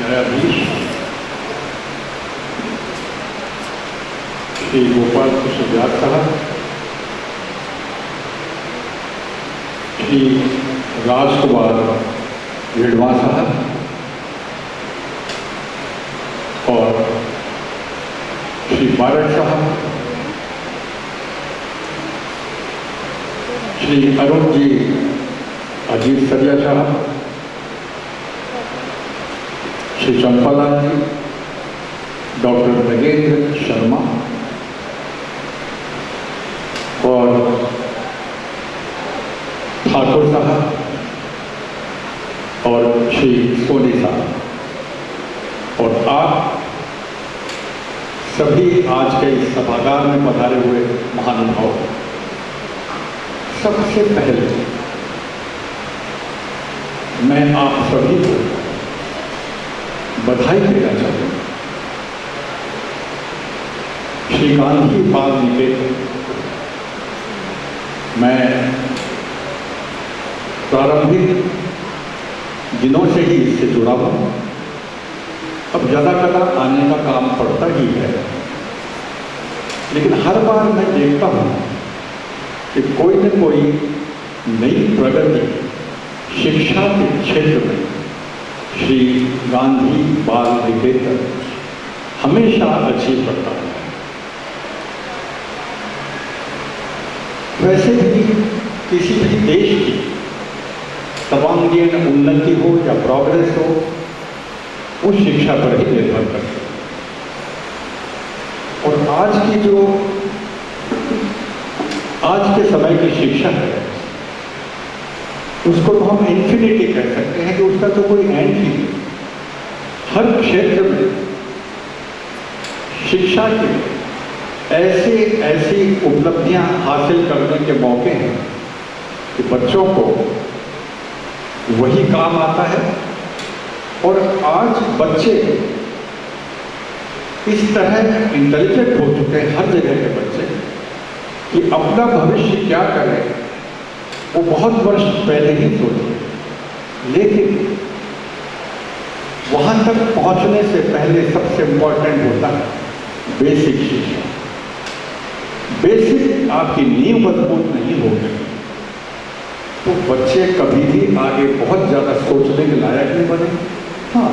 न्यायाधीश श्री गोपाल कृष्ण व्यास साहब, श्री राजकुमार वेड़वा साहब और श्री बारट साहब, श्री अरुण जी अजीत सरिया साहब, श्री चंपालाल जी, डॉक्टर नगेंद्र शर्मा और ठाकुर साहब और श्री सोनी साहब, और आप सभी आज के इस सभागार में पधारे हुए महानुभाव, सबसे पहले मैं आप सभी को बधाई देना चाहूँगा। श्री गांधी बाल निकेतन मैं प्रारंभिक दिनों से ही इससे जुड़ा हूँ। अब ज़्यादा कदर आने का काम पड़ता ही है, लेकिन हर बार मैं देखता हूँ कि कोई न कोई नई प्रगति शिक्षा के क्षेत्र में श्री गांधी बाल निकेतन हमेशा अचीव करता है। वैसे भी किसी भी देश की सर्वांगीण उन्नति हो या प्रोग्रेस हो, उस शिक्षा पर ही निर्भर करती है। और आज के समय की शिक्षा है, उसको तो हम इन्फिनिटी कह सकते हैं कि उसका तो कोई एंड ही नहीं। हर क्षेत्र में शिक्षा के ऐसी उपलब्धियां हासिल करने के मौके हैं कि बच्चों को वही काम आता है। और आज बच्चे इस तरह इंटेलिजेंट हो चुके हैं, हर जगह के बच्चे, कि अपना भविष्य क्या करें वो बहुत वर्ष पहले ही सोचे। लेकिन वहां तक पहुंचने से पहले सबसे इंपॉर्टेंट होता है बेसिक शिक्षा। बेसिक आपकी नींव मजबूत नहीं होगी तो बच्चे कभी भी आगे बहुत ज़्यादा सोचने के लायक नहीं बने। हाँ,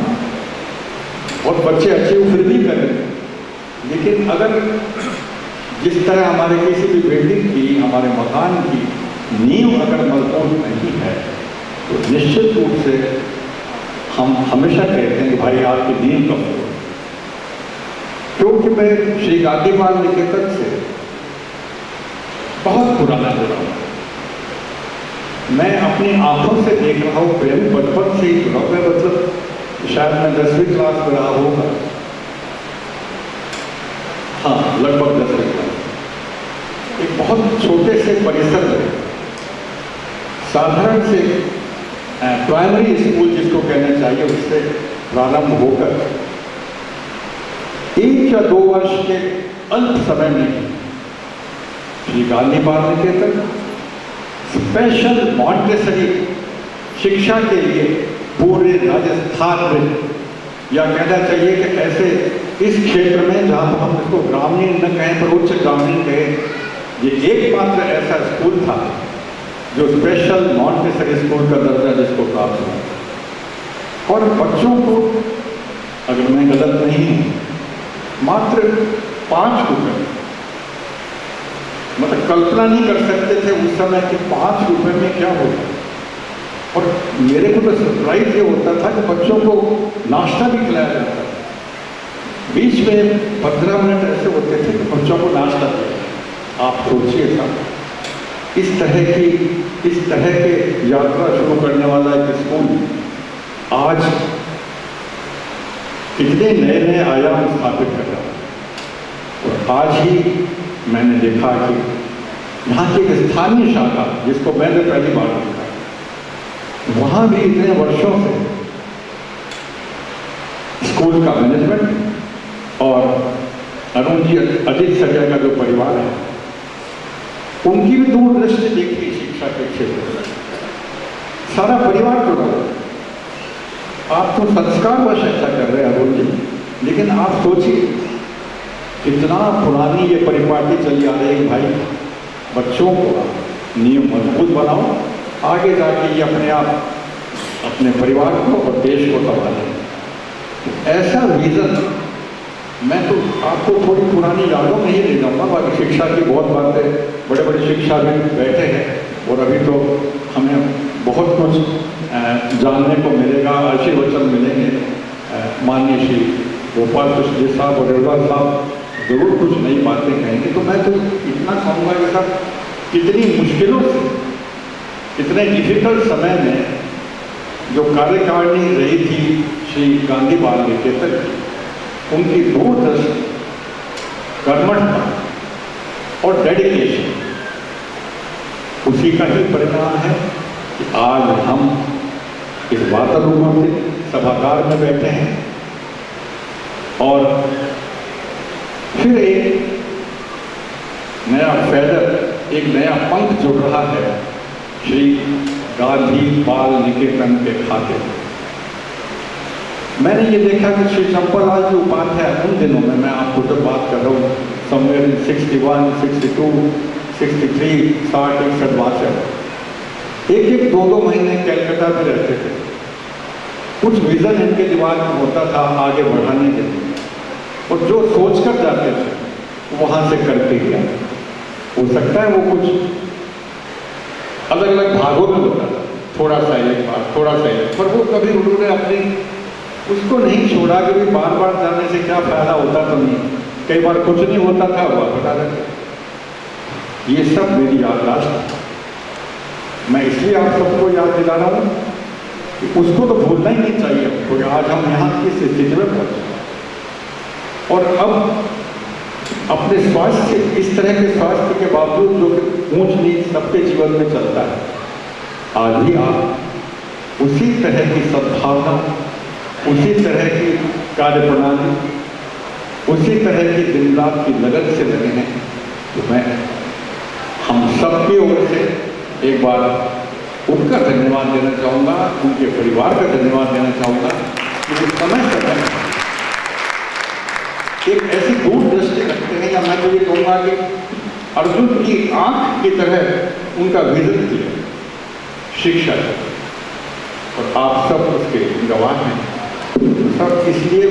और बच्चे अचीव फिर भी करें, लेकिन अगर जिस तरह हमारे किसी भी बिल्डिंग की, हमारे मकान की नींव अगर मजबूत नहीं है तो निश्चित रूप से हम हमेशा कहते हैं कि भाई आपकी नींव कमजोर है। क्योंकि मैं श्री गांधी बाल निकेतन से बहुत पुराना जुड़ा हूँ, मैं अपनी आंखों से देख रहा हूँ, पहले बचपन से ही जुड़ा हूँ। मैं मतलब शायद मैं 10वीं क्लास में रहा होगा, हाँ लगभग 10वीं क्लास। एक बहुत छोटे से परिसर में साधारण से प्राइमरी स्कूल जिसको कहना चाहिए, उससे प्रारंभ होकर 1 या 2 वर्ष के अल्प समय में श्री गांधी बाल निकेतन स्पेशल मॉन्टेसरी शिक्षा के लिए पूरे राजस्थान में, या कहना चाहिए कि ऐसे इस क्षेत्र में जहाँ पर हम इसको ग्रामीण न कहें पर उच्च ग्रामीण कहें, ये एकमात्र ऐसा स्कूल था जो स्पेशल मॉन्टेसरी स्कूल का दर्जा जिसको प्राप्त हुआ। और बच्चों को, अगर मैं गलत नहीं हूँ, मात्र 5 रुपये, मतलब कल्पना नहीं कर सकते थे उस समय कि 5 रुपये में क्या होगा। और मेरे को तो सरप्राइज ये होता था कि बच्चों को नाश्ता भी खिलाया जाता था। बीच में 15 मिनट ऐसे होते थे कि बच्चों को नाश्ता दिया। आप सोचिए था, इस तरह के यात्रा शुरू करने वाला एक स्कूल आज कितने नए आयाम स्थापित कर रहा है। और आज ही मैंने देखा कि यहाँ की एक स्थानीय शाखा, जिसको मैंने पहली बार देखा, वहाँ भी इतने वर्षों से स्कूल का मैनेजमेंट और अरुण जी अजीत सरिया का जो परिवार है, उनकी भी दूरदृष्टि देखी शिक्षा के क्षेत्र में। सारा परिवार जुड़ा हुआ। आप तो संस्कारवश ऐसा कर रहे हैं अरुण जी, लेकिन आप सोचिए कितना पुरानी ये परिपाटी चली आ रही है। भाई बच्चों को नियम मजबूत बनाओ, आगे जाके ये अपने आप अपने परिवार को और देश को संभालें। ऐसा विजन मैं तो आपको थोड़ी पुरानी यादों में ही ले जाऊँगा। बाकी शिक्षा की बहुत बातें, बड़े बड़े शिक्षाविद बैठे हैं और अभी तो हमें बहुत कुछ जानने को मिलेगा, आशीर्वचन मिलेंगे। माननीय श्री गोपाल कृष्ण जी साहब और रेवा साहब जरूर कुछ नई बातें कहेंगे। तो मैं तो इतना कहूँगा कि साहब कितनी मुश्किलों से, कितने डिफिकल्ट समय में जो कार्यकारिणी रही थी श्री गांधी बाल निकेतन की, उनकी दूरदर्शी, कर्मठता और डेडिकेशन, उसी का ही परिणाम है कि आज हम इस वातावरण में सभागार में बैठे हैं और फिर एक नया फेदर, एक नया पंख जुड़ रहा है श्री गांधी बाल निकेतन के खाते। मैंने ये देखा कि श्री चंपालाल जी उपाध्याय उन दिनों में, मैं आपको जब बात कर रहा हूँ समवेयर इन 61, 62, 63, 60, 61, 62, एक 2-2 महीने कलकत्ता में रहते थे। कुछ विजन इनके दिमाग में होता था आगे बढ़ाने के लिए, और जो सोच कर जाते थे वहाँ से करते गया। हो सकता है वो कुछ अलग अलग भागों में होता था, थोड़ा सा एक बार, थोड़ा सा एक, पर वो कभी उन्होंने अपनी उसको नहीं छोड़ा कि भी बार बार जाने से क्या फायदा होता तो नहीं, कई बार कुछ नहीं होता था, हुआ बता रहे। ये सब मेरी याददाश्त, मैं इसलिए आप सबको याद दिला रहा हूँ कि उसको तो भूलना ही नहीं चाहिए, क्योंकि आज हम यहाँ की स्थिति में पहुँचे और अब अपने स्वास्थ्य, इस तरह के स्वास्थ्य के बावजूद जो ऊंच नीच सबके जीवन में चलता है, आज भी आप उसी तरह की सद्भावना, उसी तरह की कार्यप्रणाली, उसी तरह की दिन रात की लगन से लगे हैं। तो मैं हम सबकी ओर से एक बार उनका धन्यवाद देना चाहूँगा, उनके परिवार का धन्यवाद देना चाहूँगा कि समय समय एक ऐसी दूरदृष्टि रखते हैं, या मैं तो ये कहूँगा कि अर्जुन की आंख की तरह उनका विजन किया शिक्षा, और आप सब उसके गवाह हैं सब। इसलिए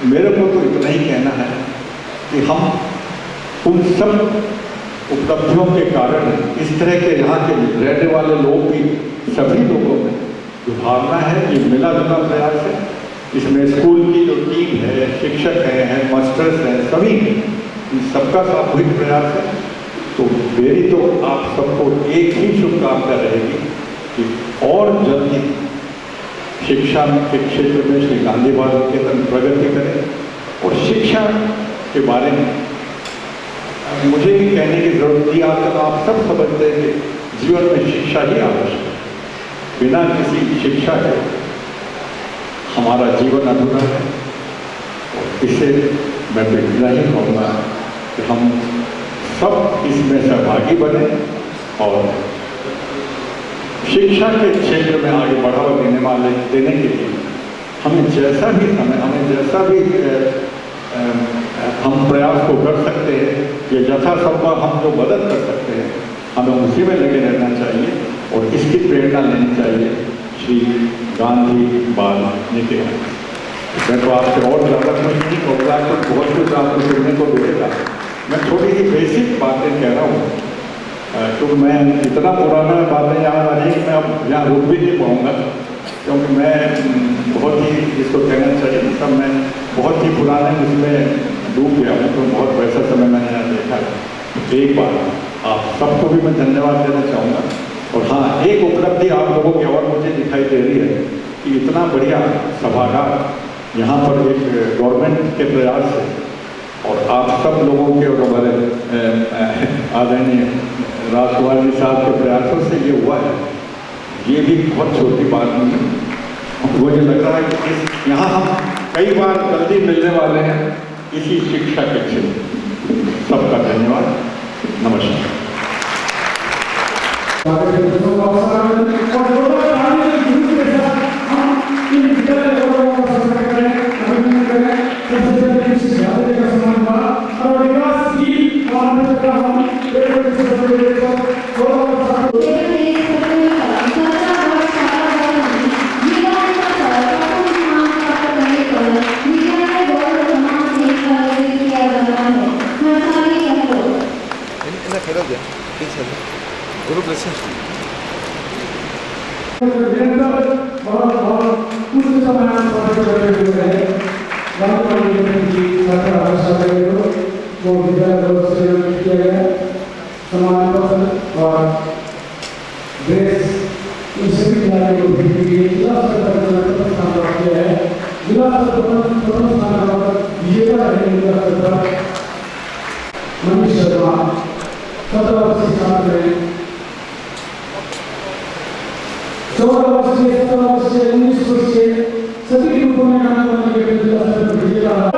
मेरे को तो इतना ही कहना है कि हम उन सब उपलब्धियों के कारण, इस तरह के यहाँ के रहने वाले लोग भी, सभी लोगों में जो भावना है, ये मिला जुला प्रयास है, इसमें स्कूल की जो टीम है, शिक्षक हैं, हेड मास्टर्स हैं, सभी इन सबका सामूहिक प्रयास है। तो मेरी तो आप सबको एक ही शुभकामना रहेगी कि और जल्दी शिक्षा के क्षेत्र में श्री गांधी बाल निकेतन प्रगति करें। और शिक्षा के बारे में मुझे भी कहने की जरूरत नहीं, आजकल आप सब समझते हैं कि जीवन में शिक्षा ही आवश्यक है, बिना किसी शिक्षा के हमारा जीवन अधूरा है। इससे मैं तो इतना ही कहूँगा कि हम सब इसमें सहभागी बने और शिक्षा के क्षेत्र में आगे बढ़ावा देने के लिए हमें जैसा भी समय, हमें जैसा भी हम प्रयास को कर सकते हैं, ये यथासंभव हम जो मदद कर सकते हैं, हमें उसी में लगे रहना चाहिए और इसकी प्रेरणा लेनी चाहिए श्री गांधी बाल निकेतन। मैं तो आपसे और ज़्यादा कुछ नहीं कहूँगा, तो बहुत कुछ आपको सुनने को मिलेगा। मैं थोड़ी सी बेसिक बातें कह रहा हूँ, क्योंकि मैं इतना पुराना बातें यहाँ आ रही, मैं अब यहाँ रुक भी नहीं पाऊँगा, क्योंकि मैं बहुत ही, इसको कहना चाहिए सब, मैं बहुत ही पुराने उसमें डूब गया हूँ, तो बहुत वैसा समय मैंने यहाँ देखा है। एक बार आप सबको भी मैं धन्यवाद देना चाहूँगा। और हाँ, एक उपलब्धि आप लोगों की और मुझे दिखाई दे रही है कि इतना बढ़िया सभागार यहाँ पर एक गवर्नमेंट के प्रयास से और आप सब लोगों के और हमारे आदरणीय राजकुमार जी साहब के प्रयासों से ये हुआ है। ये भी बहुत छोटी बात नहीं है। मुझे लग रहा है कि यहाँ हम कई बार जल्दी मिलने वाले हैं इसी शिक्षा के क्षेत्र। सबका धन्यवाद, नमस्कार। और विद्यालय गौरव का सम्मान करें, अभिनंदन करें। सबसे पहले किसी जाति का सम्मान हुआ और विकास की मानव का हम एक से बड़े को गौरव का ग्रुप जैसे निरंतर बहुत उच्च समय पर करते हुए हैं। रामपाल जी छात्र अवस्था को विद्यालय द्वारा से किया गया सम्मान पत्र और ड्रेस इन सभी खिलाड़ियों को भेज दिए। जिला स्तर पर प्रथम स्थान प्राप्त किया है। जिला स्तर पर प्रथम स्थान प्राप्त विजेता रहे जिला स्तर पर मनीष शर्मा 17 वर्षीय छात्र हैं। 14 वर्षीय 17 वर्षीय 19 वर्षीय सभी ग्रुपों में काम करने के लिए जिला स्तर पर विजेता रहा।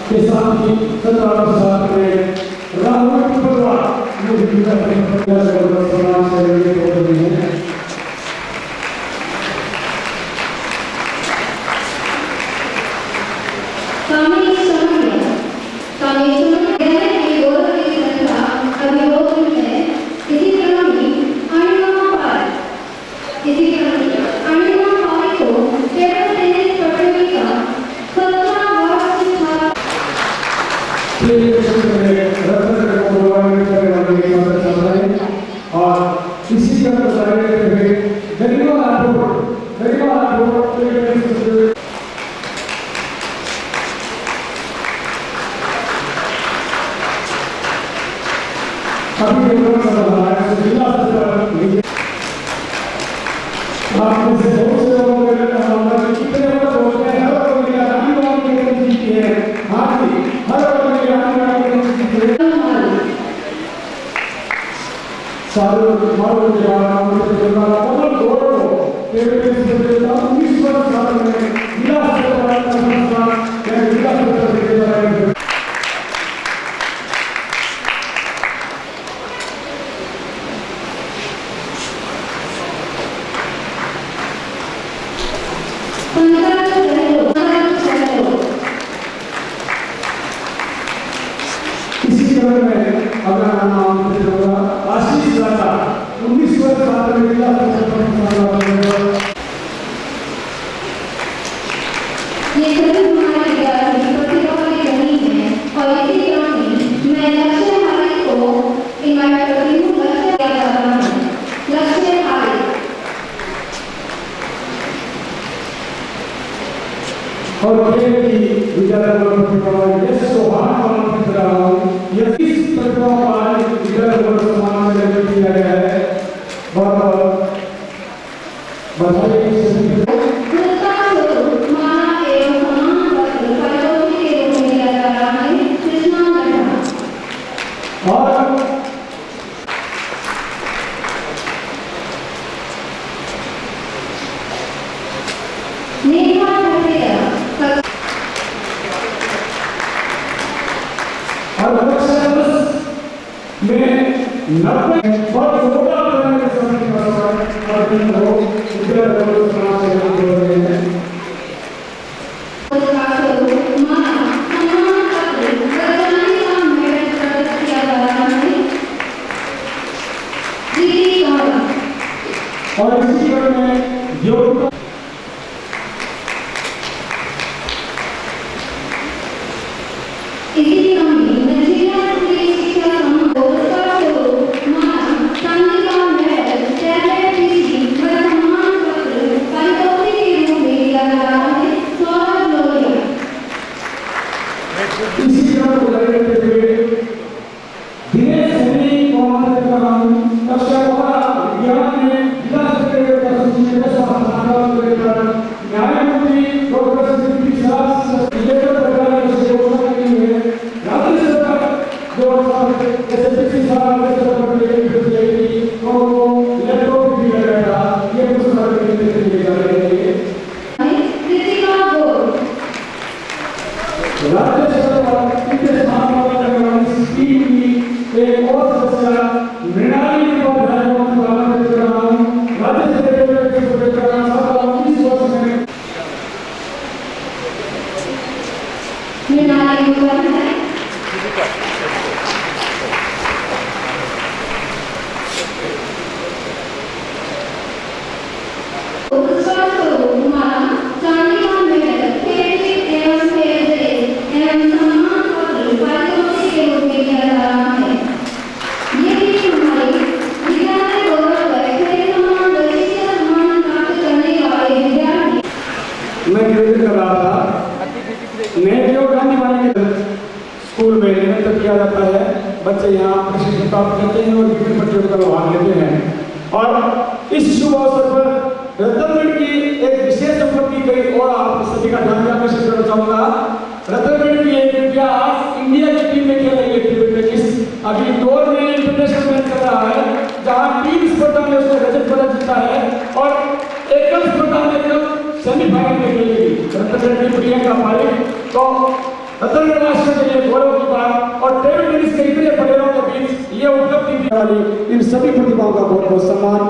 के साथ ही 17 साल में राहुल पटवार जो जिला समाज से जुड़े होते हैं। और इसी जीवन में योग्यता इसी क्रम में मंजिला पुलिस शिक्षा संघ पुरस्कार स्वरूप मानव चांदी का मेडल टैलेंट पीसी व सम्मान पत्र पारितोषिक के रूप में दिया जा रहा है सौरभ लोहिया। इसी क्रम को जारी रखते हुए दिनेश सोनी को आमंत्रित कर रहा हूं। कक्षा 12 विज्ञान में जिला स्तरीय प्रशिक्षण के समापन कर न्यायमूर्ति डॉक्टर श्री साहब लेकर प्रकार से घोषणा की है। राज्य सरकार जो एसएससी साहब के तरफ से को लैपटॉप भी लगाया ये पुरस्कार देने के लिए जा रहे हैं। कृतिका बोर्ड राज्य सरकार इनके सामने करने स्कीम की एक और सदस्य मृणाली को धन्यवाद प्रदान कर रहा हूं। राज्य सरकार के सुपुत्र साहब 19 वर्ष में मृणाली को है पुरस्कार स्वरूप मानव चांदी का मेडल पेंटिंग एवं पेंटिंग एवं सम्मान पत्र पारितोषिक के रूप में दिया जा रहा है। ये भी हमारी विद्यालय गौरव है। खेल सम्मान व शिक्षा सम्मान प्राप्त करने वाले विद्यार्थी मैं निवेदन कर रहा था नेहरू गांधी वाले के स्कूल में निरंतर किया जाता है। बच्चे यहाँ प्रशिक्षण प्राप्त करते हैं और विभिन्न प्रतियोगिता में भाग लेते हैं और इस शुभ अवसर पर रत्नगढ़ की एक विशेष उपलब्धि कई और आप सभी का ध्यान आकर्षित करना चाहूंगा। रत्नगढ़ की एक लड़कियां आज इंडिया की टीम में खेल रही है टेबल टेनिस। अभी दौर में इंटरनेशनल मैच कर रहा है जहां टीम स्पर्धा में उसने रजत पदक जीता है और एकल स्पर्धा में सेमीफाइनल में खेलेगी रत्नगढ़ की प्रियंका पारिक। तो रत्नगढ़ राष्ट्र के लिए गौरव की बात और टेबल टेनिस के इतने प्लेयरों के बीच ये उपलब्धि दी वाली इन सभी प्रतिभाओं का बहुत बहुत सम्मान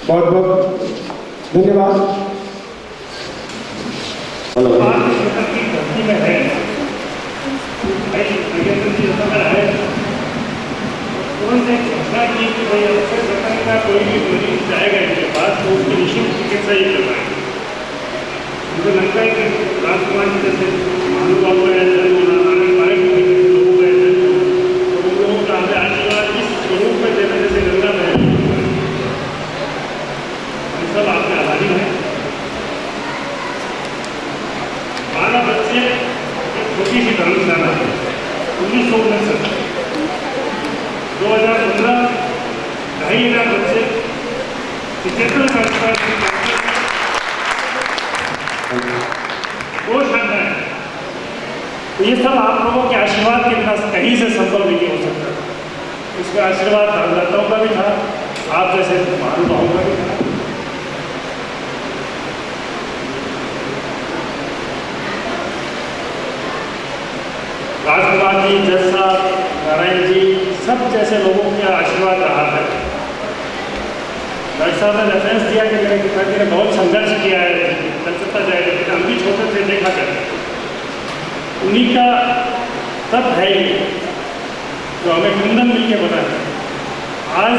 बहुत बहुत धन्यवाद। धरती में है भाई नरेंद्र जी है तुरंत एक घोषणा की कि भाई अवसर सरकार का कोई भी मरीज जाएगा इनके पास तो उसकी निःशुल्क चिकित्सा ही करवाएंगे। मुझे लगता है कि राजकुमार जी जैसे महानुभाव है आनंददायक लोगों का तो उन लोगों का हमें आशीर्वाद इस स्वरूप में देना जैसे गंगा बहन सब आपके आभारी हैं। 12 बच्चे एक छोटी सी धर्मशाला है 1969 2015 2,500 बच्चे 75 वो शानदार है। तो ये सब आप लोगों के आशीर्वाद के बिना कहीं से संभव नहीं हो सकता। इसका आशीर्वाद धर्मदाताओं का भी था आप जैसे महानुभावों का भी था। राजकुमार जी जज साहब नारायण जी सब जैसे लोगों का आशीर्वाद रहा है। डॉक्टर साहब ने रेफरेंस दिया कि मेरे पिताजी ने बहुत संघर्ष किया है कलकत्ता जाएगा लेकिन हम भी छोटे से देखा करते उन्हीं का तब है ही जो हमें कुंदन मिल के बना है। आज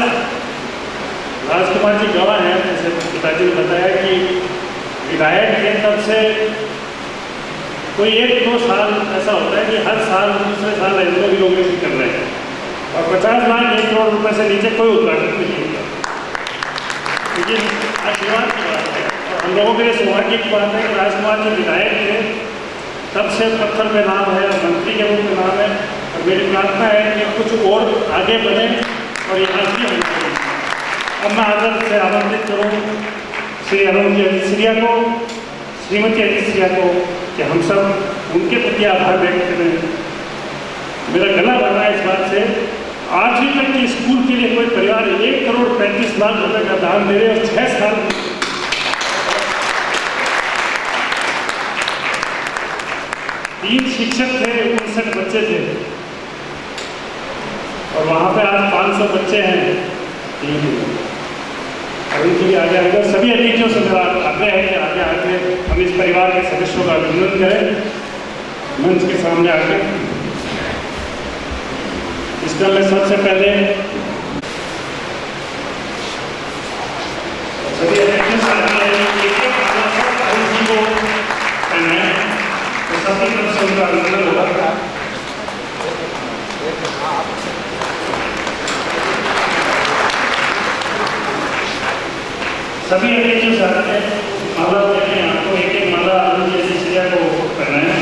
राजकुमार जी गवाह हैं जैसे पिताजी ने बताया कि विधायक के तब से कोई 1-2 साल ऐसा होता है कि हर साल दूसरे साल एम्प्लॉय रिनोवेशन कर रहे हैं और 50 लाख 1 करोड़ रुपए से नीचे कोई उद्घाटन नहीं होता। लेकिन आशीर्वाद की बात है और हम लोगों के लिए सौभाग्य की बात है कि राजकुमार जी विधायक थे तब से पत्थर में नाम है मंत्री के रूप में नाम है और मेरी प्रार्थना है कि कुछ और आगे बढ़े और ये आगे बढ़े। अब मैं आदर से आमंत्रित करूँ श्री अरुण जी अजीसिया को श्रीमती अजीसिया को कि हम सब उनके प्रति आभार व्यक्त करें। मेरा गला भर रहा है इस बात से 8वीं तक के स्कूल के लिए कोई परिवार 1 करोड़ 35 लाख रुपए का दान दे रहे और 6 साल 3 शिक्षक थे 59 बच्चे थे और वहाँ पे आज 500 बच्चे हैं। और उनके लिए आगे आएगा सभी अतिथियों से मेरा आग्रह है कि आगे आके हम इस परिवार के सदस्यों का अभिनंदन करें मंच के सामने आके। इस क्रम में सबसे पहले सभी अतिथियों से आते हैं माला देते हैं, आपको एक एक माला जैसी श्रेया को पहनाए।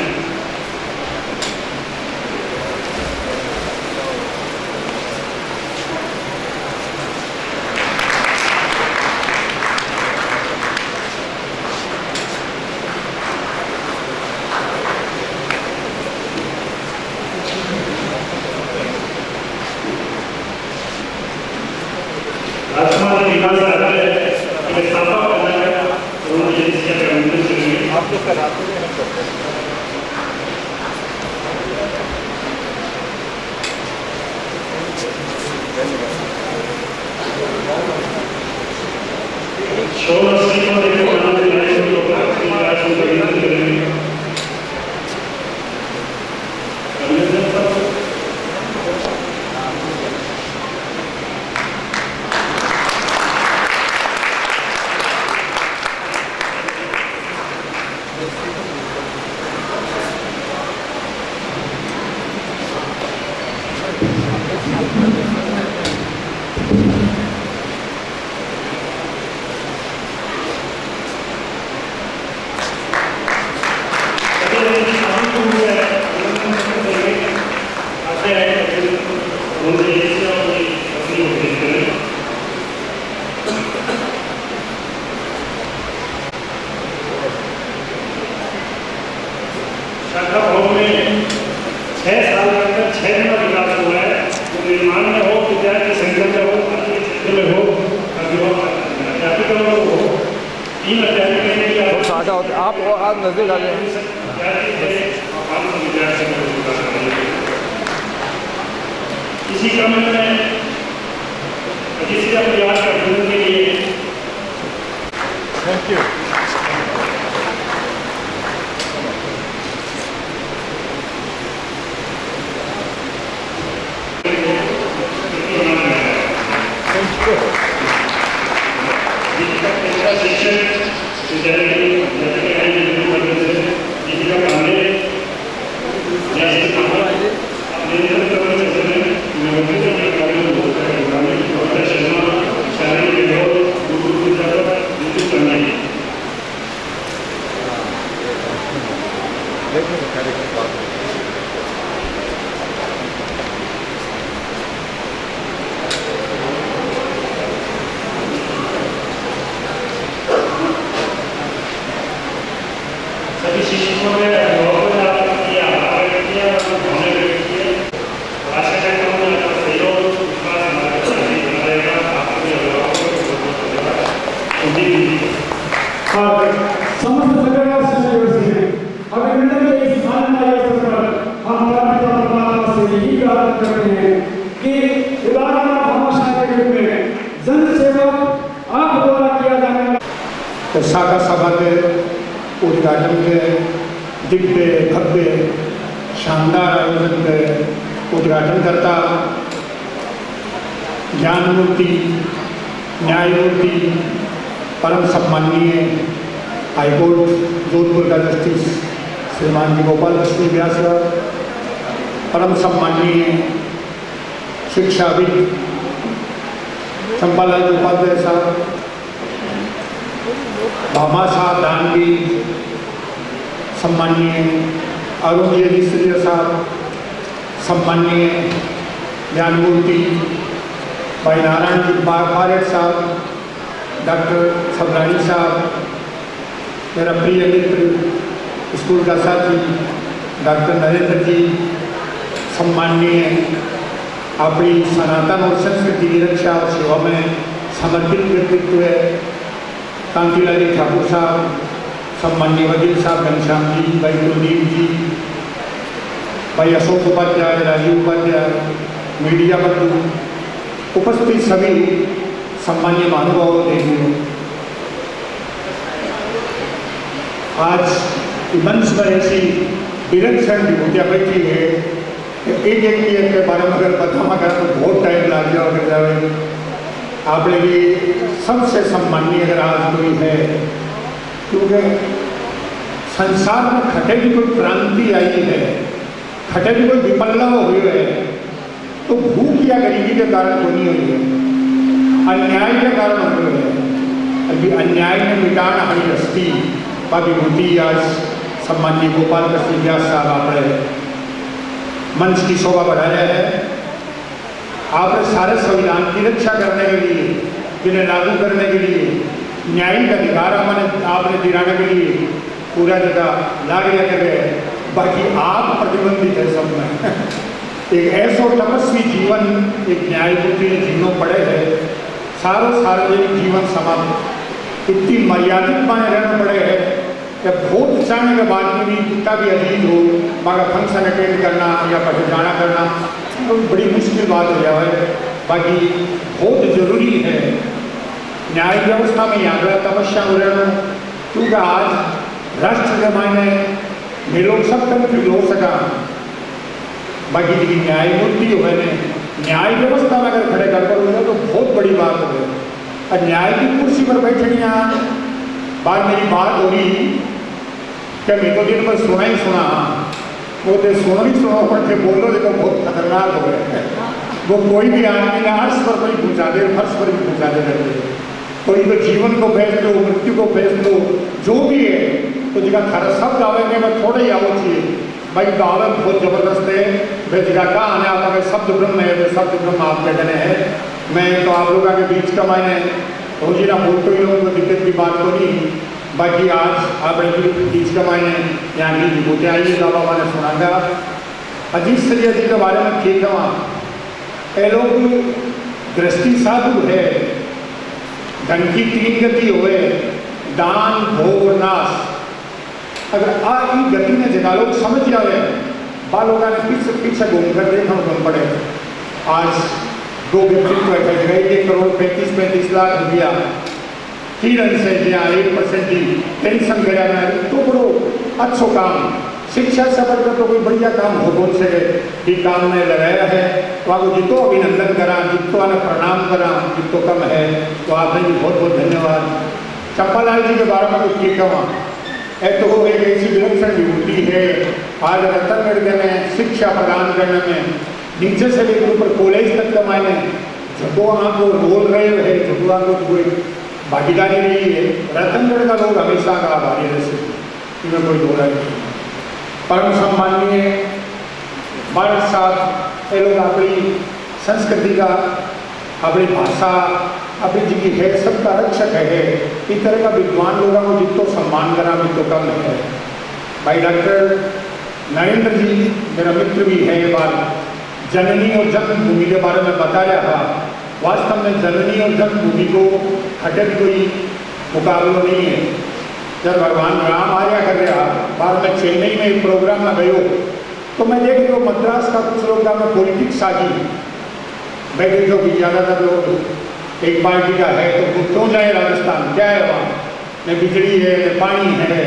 राजकुमार विकास आ रहा है आप लोग कराते हैं। शाखा भवन में 6 साल के अंदर 6 गुना विकास हुआ है। तो निर्माण में हो, विद्यार्थी संख्या में हो, अन्य क्षेत्र में हो, अध्यापकों में हो, 3 अध्यापकों के लिए आप नजदीक आ जाए। इसी क्रम में रजिस्ट्रार परिवार का अभिनंदन के लिए थैंक यू। सभी शिक्षकों ने अभिभावकों ने किया, आभार व्यक्त किया और भावना व्यक्त की है। आशा करता हूँ आपका सहयोग विश्वास हमारे साथ बना रहेगा। आपके अभिभावकों को बहुत धन्यवाद। और समस्त सरकार से अभिनंदन के इस आनंददायी अवसर पर हम परमात्मा से यही प्रार्थना करते हैं कि उदाहरण भाषा के रूप में जन सेवा आप द्वारा किया जाने वाला शाखा सभा के उद्घाटन के दिव्य भव्य शानदार आयोजन के उद्घाटन करता ज्ञान मूर्ति, न्यायमूर्ति, परम सम्माननीय हाईकोर्ट जोधपुर का जस्टिस श्रीमान जी गोपाल कृष्ण व्यास, परम सम्माननीय शिक्षाविद चंपालाल उपाध्याय साहब, भामा साहब दानवी, सम्माननीय अरुण जी साहब, सम्माननीय ज्ञानमूर्ति भाई नारायण जी पारेख साहब, डॉक्टर सबरानी साहब, मेरा प्रिय मित्र स्कूल का साथी डॉक्टर नरेंद्र जी, सम्माननीय अपनी सनातन और संस्कृति की रक्षा और सेवा में समर्पित व्यक्तित्व कांतिलाल ठाकुर साहब, सम्माननीय वकील साहब घनश्याम जी, भाई कुलदीप जी, भाई अशोक उपाध्याय, राजीव उपाध्याय, मीडिया बंधु, उपस्थित सभी सम्मानीय महानुभावों देखिए, आज मंच पर ऐसी विलक्षण विभूतियाँ बैठी है कि एक के बारे में अगर बताना तो बहुत टाइम लग जाए। आप लगे सबसे सम्मानीय अगर आज कोई है, क्योंकि संसार में खटे की कोई क्रांति आई है, खटे की कोई विपल्लव हुई है, तो भूख या गरीबी के कारण तो नहीं हुई है, अन्याय के कारण हुई है। अभी अन्याय में मिटाना हरी रस्ती बाकी होती आज सम्माननीय गोपाल कृष्ण व्यास साहब आपने मंच की शोभा बढ़ा रहे हैं। आपने सारे संविधान की रक्षा करने के लिए, जिन्हें लागू करने के लिए, न्यायिक अधिकार आपने दिलाने के लिए पूरा जगह लाग कर गए। बाकी आप प्रतिबंधित है सब में एक ऐसा तपस्वी जीवन एक न्यायमूर्ति ने जीवनों पड़े है। सारा सार्वजनिक जीवन समाप्त इतनी मर्यादित माने रहना पड़े है कि वोट चाहने के बाद में भी कितना भी अजीज हो मगर फंक्शन अटेंड करना या कहीं जाना करना तो बड़ी मुश्किल बात हो जाए। बाकी बहुत जरूरी है न्याय व्यवस्था में यहाँ तपस्या हो रहना, क्योंकि आज राष्ट्र के मायने में लोग सब कंफ्यूज हो सका। बाकी जी न्यायमूर्ति हो ने न्याय व्यवस्था में अगर खड़े कर पड़ोगे तो बहुत बड़ी बात हो। और न्याय की कुर्सी पर बैठे यहाँ बार मेरी बात हो रही कि मैं तो दिन पर सुना ही सुना वो तो सुनो ही सुनो पढ़ते बोलो देखो बहुत खतरनाक हो गए। वो कोई भी आदमी ना अर्श पर कोई पहुँचा दे, फर्श पर भी पहुँचा दे रहते। कोई तो जीवन को फेंस लो, मृत्यु को फेंस लो, जो भी है तो जगह खरा सब गावेंगे मैं थोड़े ही आओ चाहिए भाई गावे बहुत जबरदस्त है। भाई जगह कहाँ आने आता है शब्द ब्रह्म है, वे शब्द ब्रह्म आप कहने हैं। मैं तो आप लोगों के बीच का मैंने रोजी ना बोलते ही लोगों को दिक्कत की बात तो नहीं। बाकी आज आप बीच का मैंने यहाँ की विभूति आई बाबा मैंने सुनागा अजीत सरिया जी के बारे में ठीक है। वहाँ ये लोग दृष्टि साधु है, धन की तीन गति हुए दान भोग नाश। अगर आई गति में जगह लोग समझ जाए बालों ने पीछे पीछे घूम कर देखना कम पड़े। आज दो व्यक्तित्व जगह 1 करोड़ 35-35 लाख रुपया किरण से दिया 1% की पेंशन गया तो बड़ो अच्छो काम शिक्षा से बढ़कर तो कोई बढ़िया काम हो बोल सके कि काम में लगाया है। तो आपको जितो अभिनंदन करा, जितो आने प्रणाम करा, जितो कम है तो आपने भी बहुत बहुत धन्यवाद। चंपालाल जी के बारे में कुछ ठीक कहा तो वो एक ऐसी विलक्षण विभूति है। आज रतनगढ़ में शिक्षा प्रदान करने में नीचे से लेकर ऊपर कॉलेज तक का मायने झकोआ को रोल रहे हैं, झकोआ को कोई भागीदारी नहीं है। रतनगढ़ का लोग हमेशा का आभारी रह सकते, इनमें कोई दो राय नहीं। परम सम्माननीय भारत साहब ये लोग अपनी संस्कृति का, अपनी भाषा, अपनी जी की है सबका रक्षक है। इस तरह का विद्वान लोगों को जितो सम्मान करा भी तो कम है। भाई डॉक्टर नरेंद्र जी मेरा मित्र भी है। ये बात जननी और जन्मभूमि के बारे में बता रहा था। वास्तव में जननी और जन्मभूमि को हटन कोई मुकाबला नहीं है। जब भगवान राम आर्या कर रहा बाद में चेन्नई में एक प्रोग्राम में गयो तो मैं देख रहा हूँ मद्रास का कुछ लोग में पॉलिटिक्स आ गई। मैं देख रहा हूँ ज़्यादातर लोग एक पार्टी का है तो वो क्यों जाए राजस्थान, क्या है वहाँ न बिजली है न पानी है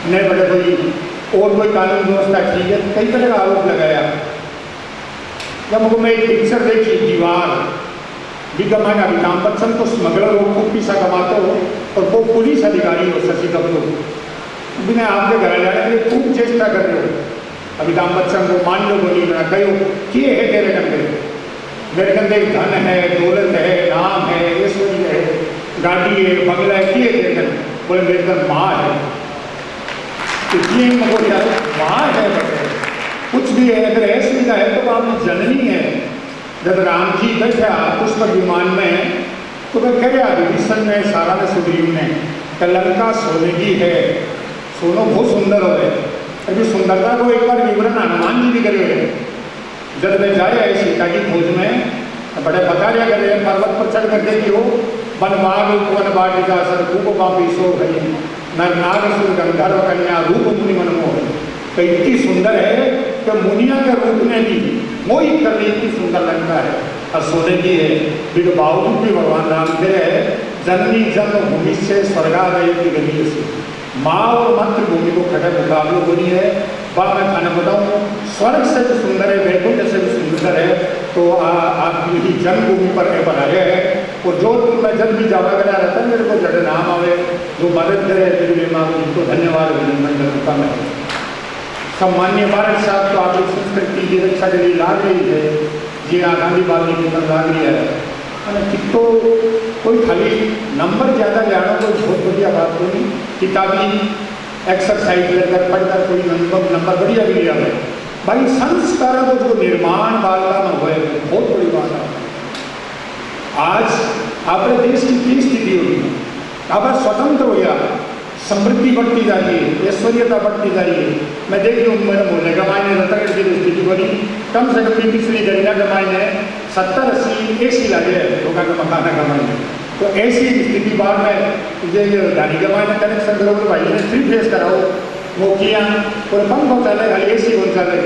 न बड़े कोई और कोई कानून व्यवस्था ठीक है। कई तरह का आरोप लगाया। जब मुझको मैं एक पिक्चर देखी दीवार भी कमाएगा अमिताभ बच्चन तो स्मगलर हो, खूब पैसा कमाते हो और वो पुलिस अधिकारी हो शशि कपूर बिना आपके घर जाने के लिए खूब चेष्टा कर रहे हो। अमिताभ बच्चन को मान लो बोली ना कहो कि है तेरे कंधे, मेरे कंधे धन है, दौलत है, नाम है, ऐश्वर्य है, गाड़ी है, बंगला है, किए तेरे कंधे बोले मेरे घर माँ है। माँ है बटे कुछ भी है अगर ऐसा है तो आप जननी है। जब राम जी बैठा पुष्पक विमान में तो मैं कह रहा विभीषण ने सारा ने सुग्रीव ने लंका सोने की है, सोनो बहुत सुंदर हो गए। अभी सुंदरता को एक बार विवरण हनुमान जी भी करे हुए। जब मैं जाए सीता की खोज में बड़े बता रहा करे पर्वत पर चढ़ कर देखियो वनबाग वन बाटिका सर खूब पापी सो गई नर नाग सुर गंधर्व कन्या रूप मुनि मनमोह। तो इतनी सुंदर है कि मुनिया के रूप में भी मोहित करने इतनी सुंदर लगता है और सोने की है। फिर बावजूद भी भगवान राम कह रहे जननी जन्मभूमि से स्वर्गादय की गली से माँ और मातृभूमि को खड़े मुकाबले बनी है। बात मैं खाना बताऊँ स्वर्ग से भी सुंदर है, वैकुंठ से भी सुंदर है। तो आपकी ही जन्मभूमि पर बनाए है और जोधपुर में जब भी जावा गया रहता मेरे को जड़ नाम आवे जो मदद करे मेरे माँ को धन्यवाद अभिनंदन करता मैं। सम्मान्य भारत साहब तो आपकी संस्कृति की रक्षा के लिए लाग रही है जी। गांधी बात की लाग रही है અને કિતો કોઈ ખાલી નંબર ज़्यादा जानो कोई बहुत बढ़िया बात नहीं, किताबी एक्सरसाइज करकर पढ़कर कोई नंबर बढ़िया भी लिया है भाई। संस्कार को जो निर्माण बालका में हुए बहुत बड़ी बात है। आज अपने देश की क्या स्थिति होगी, आप स्वतंत्र हो गया, समृद्धि बढ़ती जा रही है, ऐश्वर्यता बढ़ती जा रही है। मैं देख लूँ मेरे मोहल्ले का मायने रतनगढ़ की स्थिति बनी, कम से कम पिछली गरीना का मायने 70-80 AC लगे लोगों का मकाना का मायने। तो ऐसी स्थिति बाद में ये गाड़ी का मायने कनेक्शन करो तो भाई ने 3 फेस कराओ वो किया और पंखा चले खाली AC कौन चले।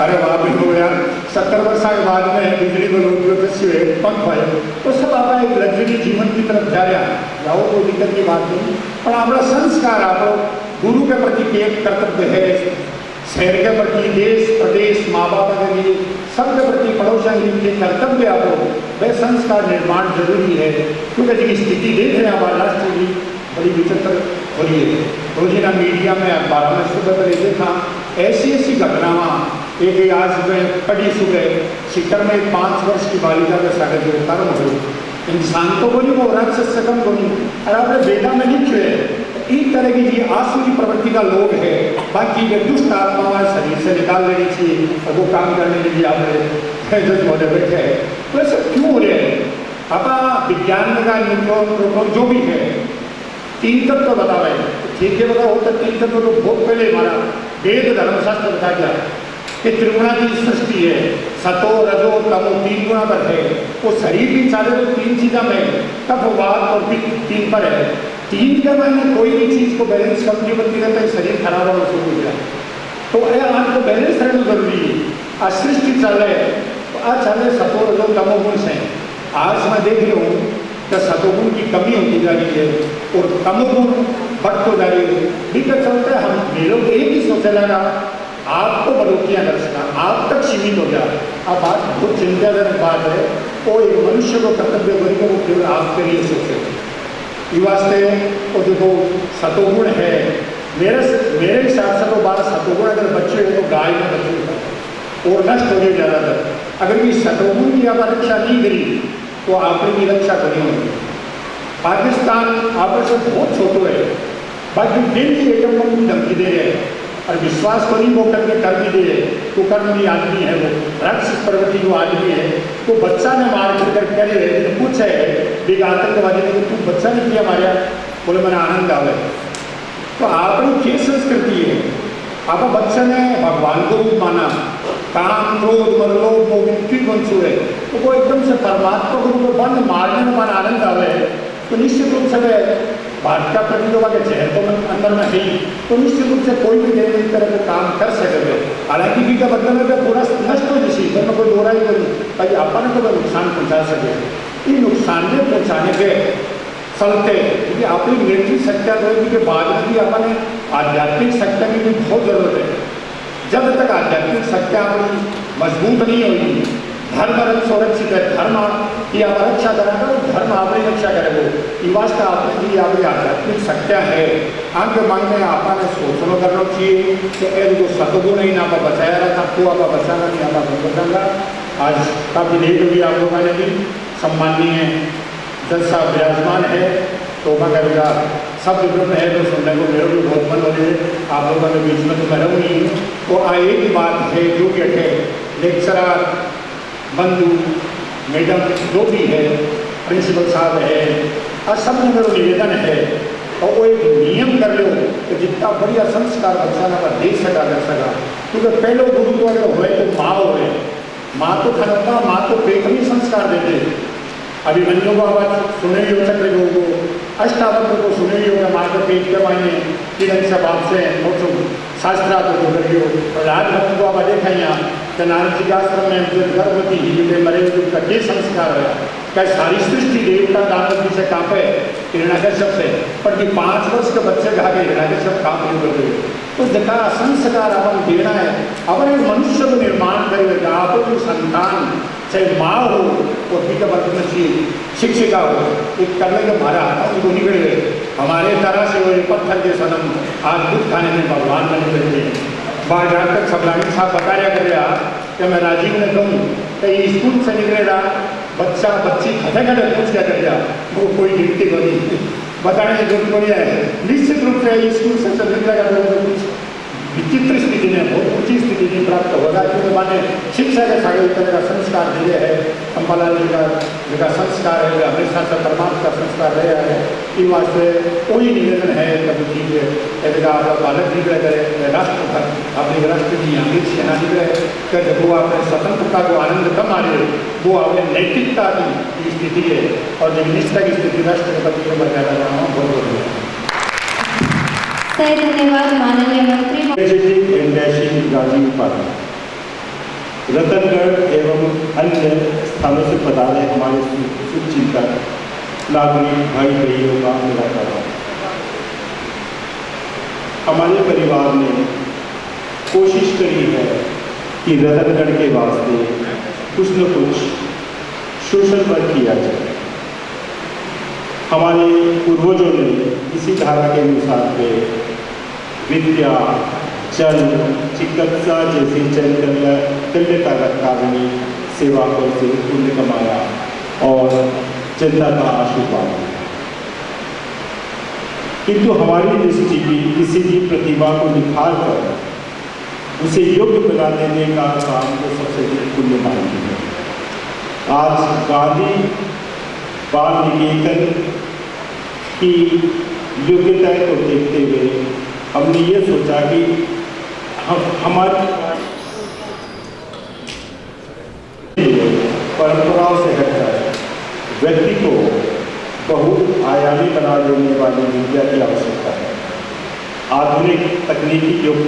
अरे वाह भी हो यार, 70 वर्ष के बाद में बिजली को लोग पंख आए तो सब आप एक लग्जरी जीवन की तरफ जा रहा जाओ, कोई दिक्कत की बात नहीं। पर अपना संस्कार आप गुरु के प्रति एक कर्तव्य है, शहर के प्रति, देश प्रदेश माँ बाप के लिए सबके प्रति पड़ोसा के कर्तव्य आपको वह संस्कार निर्माण जरूरी है। क्योंकि जी स्थिति देख रहे हैं हमारे राष्ट्र की बड़ी विचित्र हो रही है। रोजीना मीडिया में अखबारों में सुबह पहले देखा ऐसी घटनाएं। एक आज में पढ़ी सुबह शिकर में 5 वर्ष की बालिका के साथ जो कर्म हो, इंसान तो बोली वो राक्षस से कम बोली। और आपने वेदा में लिखे एक तरह की जी आसुरी प्रवृत्ति का लोग है, बाकी वे दुष्ट आत्मा शरीर से निकाल लेनी चाहिए और वो काम करने के लिए आपने जज महोदय बैठे हैं। तो ऐसा क्यों हो रहे हैं? आप विज्ञान का न्यूट्रॉन प्रोटॉन जो भी है 3 तत्व तो बता रहे हैं, ठीक है बताओ तो 3 तत्व तो बहुत पहले हमारा वेद धर्मशास्त्र बता दिया कि त्रिगुणा की सृष्टि है, सतो रजो तमो 3 गुणा पर है। वो शरीर भी चाले तो 3 चीज़ा में तब वाद और पित्त 3 पर है। 3 के मायने कोई भी चीज़ को बैलेंस कमजोर बनती रहता है, शरीर खराब होना शुरू हो जाए। तो आज को बैलेंस रहना जरूरी है। आज सृष्टि चल रहे तो आज चल रहे सतो रजो तमो गुण से। आज मैं देख रहा हूँ कि सतोगुण की कमी होती जा रही है और तमोगुण बढ़ते जा रही है। दिक्कत चलते हम लोग एक ही सोचे लगा आपको बढ़ोतियाँ कर सका, आप तक सीमित हो जाए। अब बात बहुत चिंताजनक बात है। वो एक मनुष्य को कर्तव्य बनी को केवल आपके लिए सोचे ये वास्ते। और देखो सतोगुण है, मेरे हिसाब से तो बात सतोगुण अगर बच्चे हो तो गाय में बच्चे और नष्ट हो गए ज़्यादातर। अगर भी सतोगुण की आप रक्षा नहीं करी तो आपने भी रक्षा करी होगी। पाकिस्तान आप से बहुत छोटो है, बाकी डेली एटम बम की धमकी दे रहे हैं और विश्वास को नहीं वो करके कर भी दे तो कर्मी आदमी है, वो राक्षस प्रवृत्ति जो आदमी है तो बच्चा ने मार कर कह रहे कुछ है एक आतंकवादी ने तू बच्चा ने किया मारा, बोले मैंने आनंद आवे। तो आपकी क्या संस्कृति है? आप बच्चे ने भगवान को रूप माना, काम क्रोध मरलोभ मोह बंसु है तो वो एकदम से परमात्मा को रूप बंद मारने में मन आनंद आवे तो निश्चित रूप से भारत का प्रतियोगा के चेहरे तो अंदर में है तो निश्चित रूप से कोई भी देव इस तरह का काम कर सके। हालांकि भी का बदले में पूरा नष्ट हो जैसी तो कोई दो राय नहीं भाई अपन को नुकसान पहुँचा सके। ये नुकसान में पहुँचाने के चलते क्योंकि अपनी मिलिट्री सत्या के बाद में भी अपने आध्यात्मिक सत्या की भी बहुत जरूरत है। जब तक आध्यात्मिक सत्या अपनी मजबूत नहीं होगी, धर्म सुरक्षित है, धर्म की आप रक्षा करेंगे और धर्म आपकी रक्षा करेंगे। ये वास्ते आपने भी आपकी आध्यात्मिक सत्या है आगे मन में आपने सोचना करना चाहिए कि एक जो सतगुण ही ना आप बचाया रहा था तो आप बचाना नहीं आप बचाऊंगा। आज काफ़ी लेट होगी आप लोगों ने भी सम्माननीय जलसा विराजमान है तो मैं करूँगा सब विवरण है तो सुनने को मेरे भी बहुत मन हो रही है। आप लोगों के बीच में तो मैं रहूँ नहीं तो आए की बात है जो कि है लेक्चरर बंधु मैडम जो भी है प्रिंसिपल साहब है और सब में मेरा निवेदन है और वो एक नियम कर लो कि जितना बढ़िया संस्कार बच्चा का दे सका कर सका। क्योंकि पहले गुरु तो अगर हुए तो माँ हो गए, माँ तो खनता माँ तो पेट में संस्कार देते। अभिमन्यु को आवाज सुने ही हो चक्र को अष्टावक्र को सुने ही होगा माँ के पेट के मायने किरण से बाप से मोटो शास्त्रा को जो करियो और राजभक्त को आप देखा यहाँ कि नारद जी के आश्रम में जो गर्भवती ही मरे का ये संस्कार है क्या सारी सृष्टि देवता दानव जी से कांपे हिरण्याकश्यप से पर कि 5 वर्ष के बच्चे कहा कि हिरण्याकश्यप काम नहीं कर रहे। तो देखा संस्कार अपन देना है अपन एक मनुष्य को निर्माण करेगा। आप जो संतान चाहे माँ हो और भी का बदलना चाहिए, शिक्षिका हो एक करने के हमारा हाथ उनको निकल गए हमारे तरह से वो पत्थर के सनम आज दूध खाने में भगवान बने रहते हैं। बाहर जाकर सबलानी साहब बताया कर रहा कि मैं राजीव ने कहूँ कि स्कूल से निकलेगा बच्चा बच्ची खड़े खड़े पूछ क्या कर दिया वो कोई गिनती को नहीं बताने की जरूरत नहीं है। निश्चित रूप से स्कूल से निकलेगा तो कुछ विचित्र स्थिति में बहुत ऊंची स्थिति में प्राप्त होगा, क्योंकि माने शिक्षा के सारे एक तरह का संस्कार दिए है। अम्बालाल जी का संस्कार है, हमेशा से परमात्मा का संस्कार रहा है। ये वास्ते कोई निवेदन है कभी चीज बालक निकले करे राष्ट्र पर अपनी राष्ट्र की अमृत सेना निकले कर वो अपने स्वतंत्रता को आनंद कम आ रहे वो अपने नैतिकता की स्थिति है और जब निष्ठा की स्थिति राष्ट्र के प्रति मर्यादा बनाना बहुत जरूरी है। सही धन्यवाद माननीय मंत्री। राजीव पाटिल रतनगढ़ एवं अन्य स्थानों से पधारे हमारे शुभचिंतक नागरिक भाई बहनों का मेरा प्रणाम। हमारे परिवार ने कोशिश करी है कि रतनगढ़ के वास्ते कुछ न कुछ सोशल वर्क किया जाए। हमारे पूर्वजों ने इसी धारा के अनुसार पे विद्या, जल, चिकित्सा जैसी जन कल्याणकारी सेवा को से पुण्य कमाया और जनता का आशीर्वाद। किंतु हमारी दृष्टि की किसी भी प्रतिभा को निखार कर उसे योग्य बना देने का काम तो सबसे अधिक पुण्य मानती है। आज गांधी बाल निकेतन की योग्यता को देखते हुए हमने ये सोचा कि हमारी परंपराओं से हटकर व्यक्ति को बहुत आयामी बना देने वाली विद्या की आवश्यकता है। आधुनिक तकनीकी युग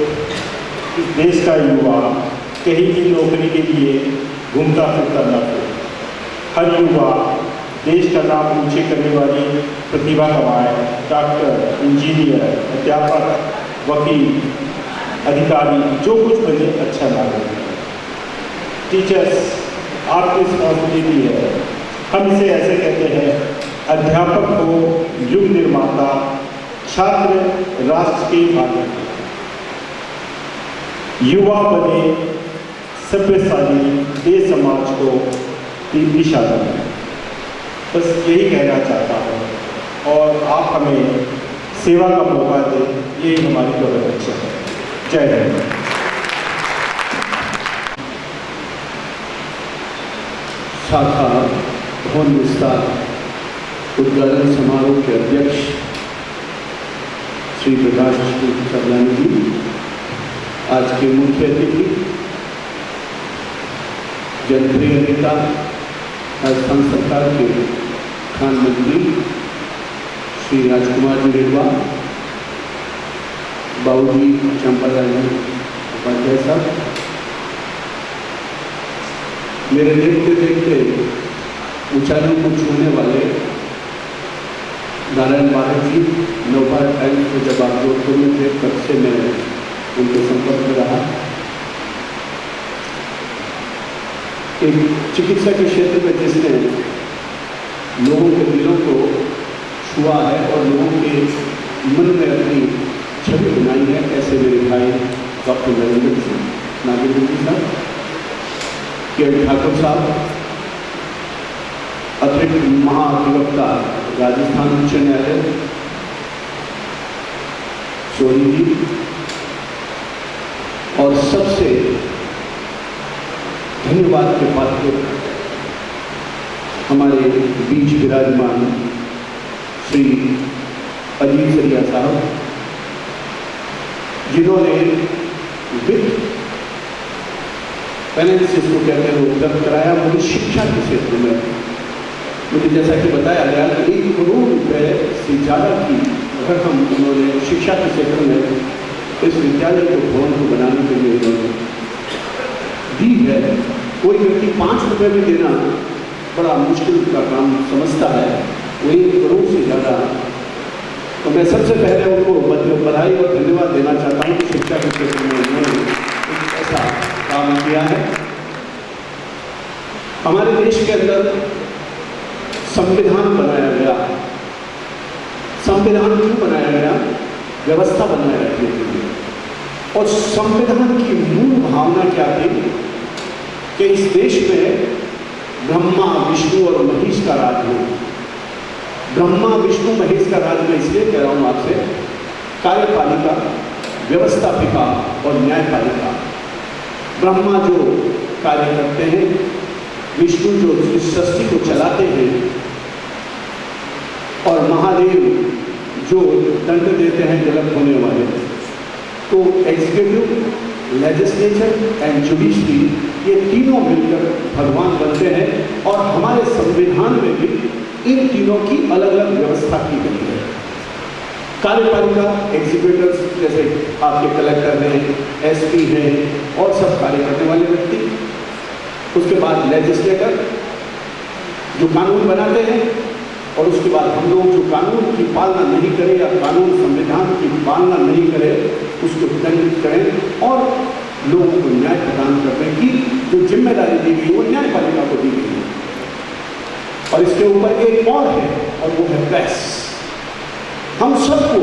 इस देश का युवा कहीं भी नौकरी के लिए घूमता फिरता न हो। हर युवा देश का नाम ऊंचे करने वाली प्रतिभा कमाए, डॉक्टर, इंजीनियर, अध्यापक, वकील, अधिकारी जो कुछ बने अच्छा नागरिक। टीचर्स आपकी रिस्पॉन्सिबिलिटी है। हम इसे ऐसे कहते हैं, अध्यापक को युग निर्माता, छात्र राष्ट्र के नागरिक, युवा बने सभ्यशाली देश समाज को दिशा दें। बस यही कहना चाहता हूँ और आप हमें सेवा का मौका दें, यही हमारी प्रबल इच्छा है। जय हिंद। शाखा भवन विस्तार उद्घाटन समारोह के अध्यक्ष श्री प्रकाश चंद्रानी जी, आज के मुख्य अतिथि जनप्रिय नेता राजस्थान सरकार के खान मंत्री श्री राजकुमार जी रेडवा, बाबूजी चंपालाल उपाध्याय साहब, मेरे देखते देखते ऊंचाइयों को छूने वाले नारायण पाठक जी, नवभारत टाइम्स को जब आप जोधपुर में थे तब से मैं उनके संपर्क में रहा। एक चिकित्सा के क्षेत्र में जिसने लोगों के दिलों को छुआ है और लोगों के मन में अपनी छवि बनाई है, ऐसे मेरे भाई डॉक्टर नरेंद्र सिंह नागेंद्र जी साहब, के ठाकुर साहब, अतिरिक्त महाधिवक्ता राजस्थान उच्च न्यायालय सोनी जी, और सबसे धन्यवाद के पात्र हमारे बीच विराजमान श्री अजीत सरिया साहब, जिन्होंने वित्त फाइनेंस को कहते हैं उपलब्ध कराया। मुझे शिक्षा के क्षेत्र में मुझे जैसा कि बताया गया कि 1 करोड़ रुपए से ज़्यादा की रकम उन्होंने शिक्षा के क्षेत्र में इस विद्यालय को भवन को बनाने के लिए उन्होंने दी है। कोई व्यक्ति 5 रुपये भी देना बड़ा मुश्किल का काम समझता है, वो 1 करोड़ से ज़्यादा। तो मैं सबसे पहले उनको बधाई और धन्यवाद देना चाहता हूँ कि शिक्षा के क्षेत्र में उन्होंने एक ऐसा काम किया है। हमारे देश के अंदर संविधान बनाया गया। संविधान क्यों बनाया गया? व्यवस्था बनाए रखने के लिए। और संविधान की मूल भावना क्या थी कि इस देश में ब्रह्मा विष्णु और महेश का राज हो। ब्रह्मा विष्णु महेश का राज मैं इसलिए कह रहा हूं आपसे, कार्यपालिका, व्यवस्थापिका और न्यायपालिका। ब्रह्मा जो कार्य करते हैं, विष्णु जो इस सृष्टि को चलाते हैं, और महादेव जो दंड देते हैं गलत होने वाले। तो एग्जीक्यूटिव, लेजिस्लेचर एंड जुडिशरी, ये तीनों मिलकर भगवान बनते हैं। और हमारे संविधान में भी इन तीनों की अलग अलग व्यवस्था की गई है। कार्यपालिका, एग्जीक्यूटिव्स जैसे आपके कलेक्टर हैं, एसपी हैं और सब कार्य करने वाले व्यक्ति। उसके बाद लेजिस्लेटर जो कानून बनाते हैं, और उसके बाद हम लोग जो कानून की पालना नहीं करें या कानून संविधान की पालना नहीं करें उसको दंडित करें और लोगों को न्याय प्रदान करने की जो जिम्मेदारी दी गई वो न्यायपालिका को दी गई है। और इसके ऊपर एक और है और वो है प्रेस। हम सबको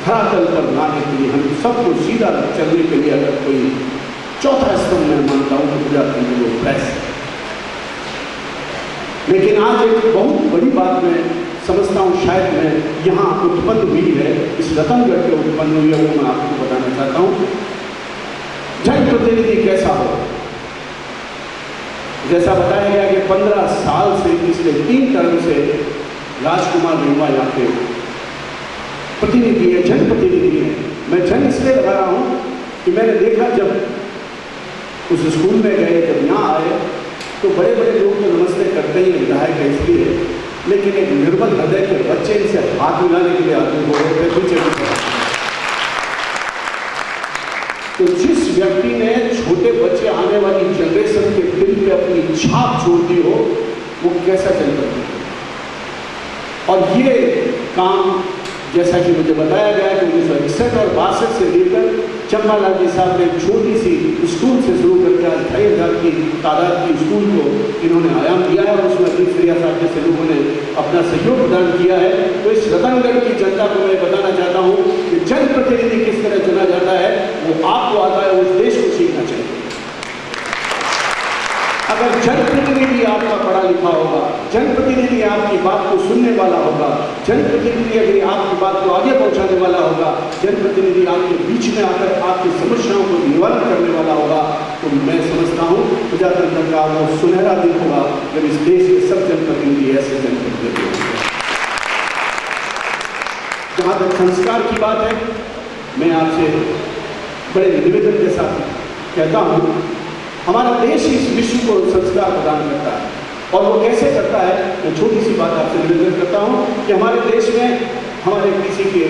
धरातल पर लाने के लिए, हम सबको सीधा चलने के लिए अगर कोई चौथा स्तंभ मैं मानता हूं तो गुजरात में वो प्रेस है। लेकिन आज एक बहुत बड़ी बात मैं समझता हूँ, शायद मैं यहाँ उत्पन्न हुई है, इस रतनगढ़ के उत्पन्न हुई है, वो मैं आपको बताना चाहता हूँ। जनप्रतिनिधि कैसा हो? जैसा बताया गया कि 15 साल से पिछले 3 टर्म से राजकुमार रिंवा यहाँ पे प्रतिनिधि है, जनप्रतिनिधि है। मैं जन इसलिए लगा रहा हूँ कि मैंने देखा जब उस स्कूल में गए, जब यहाँ आए तो बड़े बड़े लोग तो नमस्ते करते ही विधायक है इसलिए, लेकिन एक निर्बल हृदय के बच्चे इनसे हाथ मिलाने के लिए आदमी हो रहे थे पीछे। तो जिस व्यक्ति ने छोटे बच्चे, आने वाली जनरेशन के दिल पे अपनी छाप छोड़ दी हो, वो कैसा चल सकता है? और ये काम जैसा कि मुझे बताया गया कि 1961 और 62 से लेकर चंपालाल जी साहब ने एक छोटी सी स्कूल से शुरू करके आज 2500 की तादाद की स्कूल को इन्होंने आयाम दिया है और उसमें अभी फ्रिया साहब जैसे लोगों ने अपना सहयोग प्रदान किया है। तो इस रतनगढ़ की जनता को मैं बताना चाहता हूँ कि जनप्रतिनिधि किस तरह चुना जाता है वो आपको आता है, उस देश को सीखना चाहिए। अगर जनप्रतिनिधि आपका पढ़ा लिखा होगा, जनप्रतिनिधि आपकी बात को सुनने वाला होगा, जनप्रतिनिधि अगर आपकी बात को आगे पहुंचाने वाला होगा, जनप्रतिनिधि आपके बीच में आकर आपकी समस्याओं को निवारण करने वाला होगा, तो मैं समझता हूँ प्रजातंत्र का वो सुनहरा दिन होगा जब इस देश के सब जनप्रतिनिधि ऐसे जनप्रतिनिधि होंगे। जहाँ तक संस्कार की बात है, मैं आपसे बड़े निवेदन के साथ कहता हूँ, हमारा देश इस विश्व को संस्कार प्रदान करता है। और वो कैसे करता है? मैं छोटी सी बात आपसे निवेदन करता हूँ कि हमारे देश में हमारे किसी के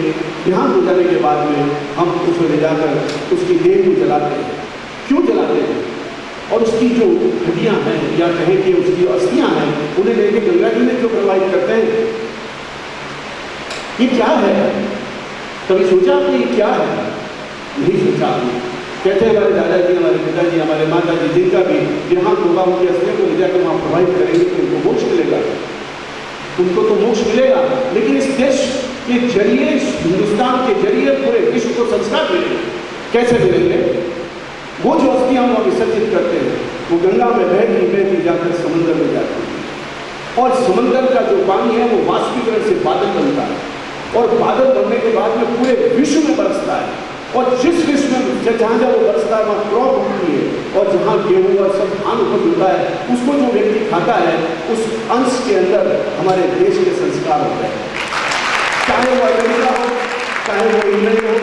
देहांत हो जाने के बाद में हम उसको ले जाकर उसकी देह को जलाते हैं। क्यों जलाते हैं? और उसकी जो हड्डियाँ हैं या कहें कि उसकी अस्थियाँ हैं, उन्हें लेके गंगा जी में क्यों प्रवाहित करते हैं? ये क्या है? कभी सोचा आपने ये क्या है? नहीं सोचा आपने। कहते हैं हमारे दादाजी, हमारे पिताजी, हमारे माताजी, जिनका भी देहांत होगा उनकी अस्थियों को ले जाकर वहाँ प्रभावित करेंगे तो उनको मोक्ष मिलेगा, उनको तो मोक्ष मिलेगा। लेकिन इस देश के जरिए, हिंदुस्तान के जरिए पूरे विश्व को संस्कार मिलेंगे। कैसे मिलेंगे? वो जो अस्थियाँ हम विसर्जित करते हैं वो गंगा में बहती जाकर समुद्र में जाती है और समुद्र का जो पानी है वो वाष्पीकरण से बादल बनता है और बादल बनने के बाद में पूरे विश्व में बरसता है। और जिस विश्व में जहाँ जहाँ वो बरसता है वहाँ क्रॉप उगती है और जहाँ गेहूँ और सब धान उपज होता है, उसको जो व्यक्ति खाता है उस अंश के अंदर हमारे देश के संस्कार होते हैं। चाहे वो अमेरिका हो, चाहे वो इंग्लैंड हो,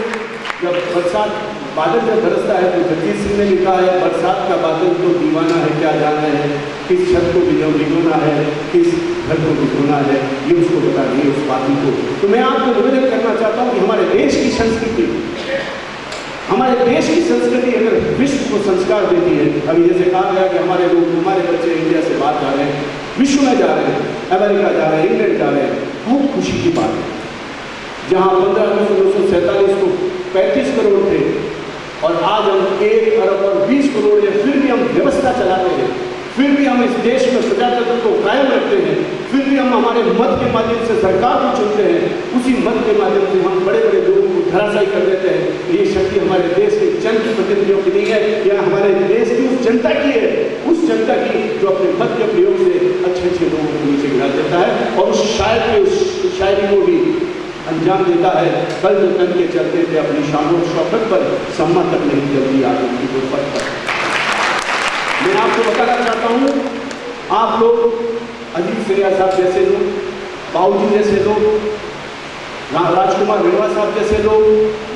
जब बरसात बादल जब बरसता है तो जगजीत सिंह ने लिखा है, बरसात का बादल तो दीवाना है क्या जाना है, किस छत को भिगोना है, किस घर को भिगोना है, ये उसको बता दिए उस बादल को। तो मैं आपको निवेदन करना चाहता हूँ कि हमारे देश की संस्कृति, हमारे देश की संस्कृति अगर विश्व को संस्कार देती है, अभी जैसे कहा गया कि हमारे लोग, हमारे बच्चे इंडिया से बाहर जा रहे हैं, विश्व में जा रहे हैं, अमेरिका जा रहे हैं, इंग्लैंड जा रहे हैं, बहुत खुशी की बात है। जहाँ 15 अगस्त 1947 को 35 करोड़ थे और आज हम 1 अरब और 20 करोड़ है, फिर भी हम व्यवस्था चलाते हैं, फिर भी हम इस देश में प्रजातंत्र को कायम रखते हैं, फिर भी हम हमारे मत के माध्यम से सरकार को चुनते हैं, उसी मत के माध्यम से हम बड़े बड़े लोगों को धराशायी कर देते हैं। ये शक्ति हमारे देश के जन की प्रतिनिधियों की नहीं है, या हमारे देश की उस जनता की है, उस जनता की जो अपने मत के प्रयोग से अच्छे अच्छे लोगों को नीचे गिरा देता है और उस शायर के उस शायरी को भी अंजाम देता है। कल जो तन के चलते थे अपनी शान और शौकत पर, सम्मा तक नहीं जल्दी आ उनकी गुरबत पर। मैं आपको बताना चाहता हूँ, आप लोग अजीत सिरिया साहब जैसे लोग, बाबूजी जैसे लोग, राजकुमार रेवा साहब जैसे लोग,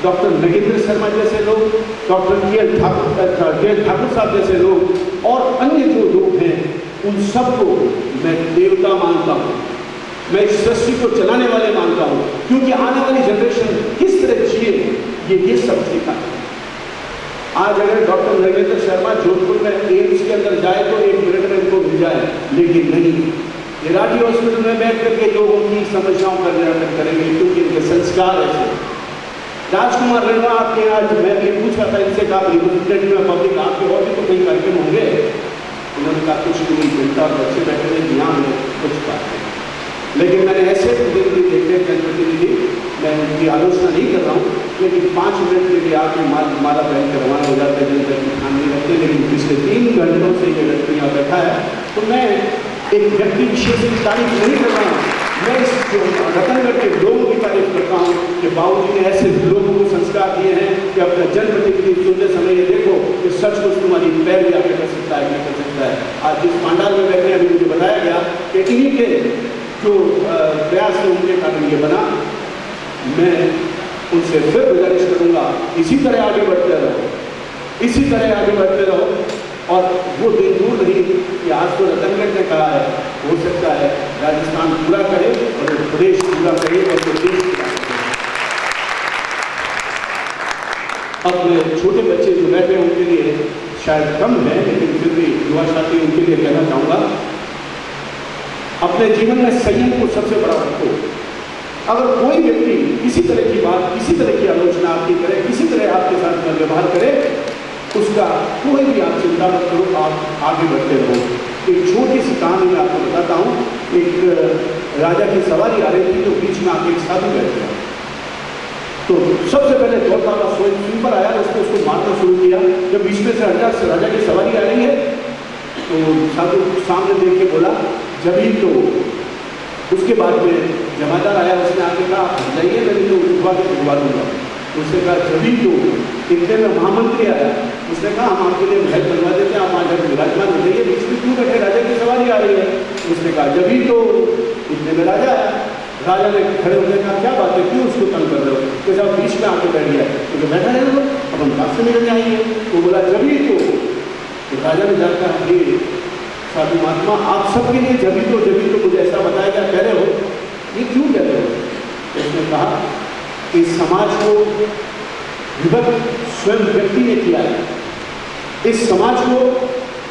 डॉक्टर नगेंद्र शर्मा जैसे लोग, डॉक्टर के.एल. ठाकुर साहब जैसे लोग और अन्य जो लोग हैं, उन सबको मैं देवता मानता हूँ, मैं इस सृष्टि को चलाने वाले मानता हूँ, क्योंकि आने वाली जनरेशन किस तरह जिए ये सब सीखा है। आज अगर डॉक्टर नगेंद्र शर्मा जोधपुर में एम्स के अंदर जाए तो 1 मिनट में इनको मिल जाए, लेकिन नहीं, ये राठी हॉस्पिटल में बैठ करके लोगों की समस्याओं का निराकरण करेंगे, क्योंकि इनके संस्कार ऐसे। राजकुमार रेवा आपके आज मैं भी पूछ रहा था इनसे, कहा रिप्रेजेंटेटिव में पब्लिक आपके और भी तो कई कार्यक्रम होंगे, उन्होंने कहा कुछ नहीं, जनता और बच्चे बैठे हैं, यहाँ में कुछ बात नहीं। लेकिन मैंने ऐसे प्रतिनिधि देखे, जनप्रतिनिधि, मैं उनकी आलोचना नहीं कर रहा हूँ, लेकिन 5 मिनट के लिए आके माला पहन कर रवाना हो जाते हैं, जनता की ध्यान नहीं रखते। लेकिन पिछले 3 घंटों से ये व्यक्ति यहाँ बैठा है, तो मैं एक व्यक्ति विशेष की तारीफ नहीं कर रहा हूँ, मैं इस रतनगढ़ के लोगों की तारीफ करता हूँ कि बाबूजी ने ऐसे लोगों को संस्कार दिए हैं कि अपना जनप्रतिनिधि चुनते समय ये देखो कि सचमुच तुम्हारी पैर भी आगे कर सकता है, क्या कर सकता है। आज जिस पांडाल में बैठे अभी मुझे बताया गया कि इन्हीं के जो प्रयास है उनके कारण ये बना। मैं उनसे फिर गुजारिश करूँगा, इसी तरह आगे बढ़ते रहो, इसी तरह आगे बढ़ते रहो। और वो दिन दूर नहीं कि आज तो रतनगढ़ ने कहा है, हो सकता है राजस्थान पूरा करे और प्रदेश पूरा करे और देश पूरा करे। अपने छोटे बच्चे जो बैठे हैं उनके लिए शायद कम है, लेकिन फिर भी युवा साथी उनके लिए कहना चाहूँगा, अपने जीवन में संयम को सबसे बड़ा रखो। अगर कोई व्यक्ति किसी तरह की बात, किसी तरह की आलोचना आपकी करे, किसी तरह आपके साथ में व्यवहार करे, उसका कोई भी आप चिंता मत करो, आप आगे बढ़ते रहो। एक छोटी सी कहानी मैं आपको बताता हूँ। एक राजा की सवारी आ रही थी, तो बीच में आके एक साधु बैठ गया। तो सबसे पहले दौड़ता हुआ स्वीपर आया, उसने उसको मारना शुरू किया। जब बीच में से राजा की सवारी आ रही है, तो साधु सामने देख के बोला जभी तो। उसके बाद में जमादार आया, उसने आके कहा आप जाइए, मैं तो उठवा के भिजवा दूंगा। उसने कहा जभी तो। इतने में महामंत्री आया, उसने कहा हम आपके लिए महल बनवा देते हैं, आप आज विराजमान हो जाइए, बीच में क्यों बैठे, राजा की सवारी आ रही है। उसने कहा जभी तो। इतने में राजा आया, राजा ने खड़े होकर कहा क्या बात है, क्यों उसको तंग कर रहे हो, तो साहब बीच में आके बैठ गया, तो बैठा रहे हो, अब हम बात से मिलने आएंगे। तो बोला जभी तो राजा ने जाकर ये साधु महात्मा आप सबके लिए जभी तो मुझे ऐसा बताया क्या कह रहे हो, ये क्यों कह रहे हो। तो उसने कहा कि समाज को विभक्त स्वयं व्यक्ति ने किया है, इस समाज को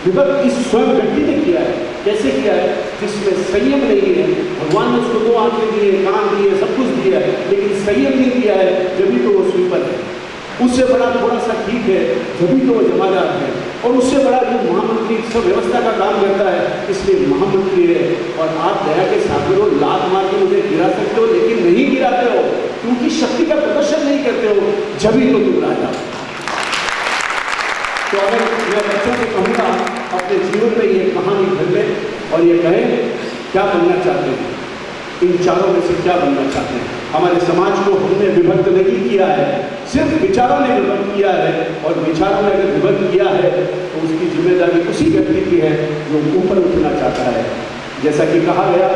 विभक्त इस स्वयं व्यक्ति ने किया है। कैसे किया है, जिसमें संयम नहीं है। भगवान ने उसको 2 आंखें दिए, कान दिए, सब कुछ दिया है, लेकिन संयम नहीं किया है, जभी तो वो स्वीपर है। उससे बड़ा थोड़ा सा ठीक है, जभी तो वो जमादार है। और उससे बड़ा जो महामंत्री सब व्यवस्था का काम करता है, इसलिए महामंत्री है। और आप दया के सागरों लात मार के मुझे गिरा सकते हो, लेकिन नहीं गिराते हो, क्योंकि शक्ति का प्रदर्शन नहीं करते हो, जभी तो तुम राजा। तो अगर मैं बच्चों से कहूँगा अपने जीवन में ये कहानी भर लें और ये कहें क्या बनना चाहते हैं, इन चारों में से क्या बनना चाहते हैं। हमारे समाज को हमने विभक्त नहीं किया है, सिर्फ विचारों ने विभक्त किया है। और विचारों ने अगर विभक्त किया है तो उसकी जिम्मेदारी उसी व्यक्ति की है जो ऊपर उठना चाहता है। जैसा कि कहा गया,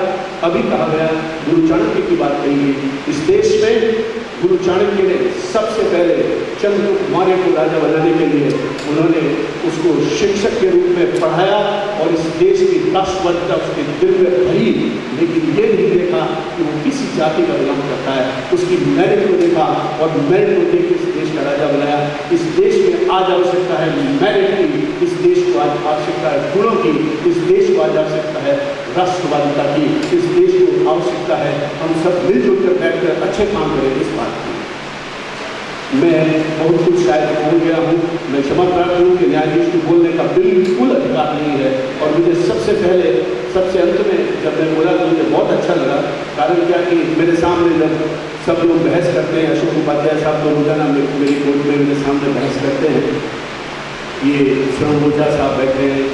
अभी कहा गया, गुरु चाणक्य की बात कही गई। इस देश में गुरु चाणक्य ने सबसे पहले चंद्रगुप्त मौर्य को राजा बनाने के लिए उन्होंने उसको शिक्षक के रूप में पढ़ाया और इस देश की राष्ट्रवादिता उसके दिल में भरी। लेकिन ये नहीं देखा कि वो किसी जाति का बिलोंग करता है, उसकी मेरिट को देखा और मेरिट को देख इस देश का राजा बनाया। इस देश में आज आवश्यकता है मेरिट की, इस देश को आज आवश्यकता है गुणों की, इस देश को आज आवश्यकता है राष्ट्रवादिता की, इस देश को आवश्यकता है हम सब मिलजुल कर बैठकर अच्छे काम करें। इस बात की मैं बहुत कुछ शायद बोल गया हूँ, मैं क्षमा प्रार्थी हूँ कि न्यायाधीश को बोलने का बिल्कुल अधिकार नहीं है। और मुझे सबसे पहले सबसे अंत में जब मैं बोला तो मुझे बहुत अच्छा कि मेरे सामने जब सब लोग बहस करते हैं, अशोक उपाध्याय साहब तो रोजाना मेरी कोर्ट में मेरे सामने बहस करते हैं, ये श्रवण ओझा साहब बैठे हैं,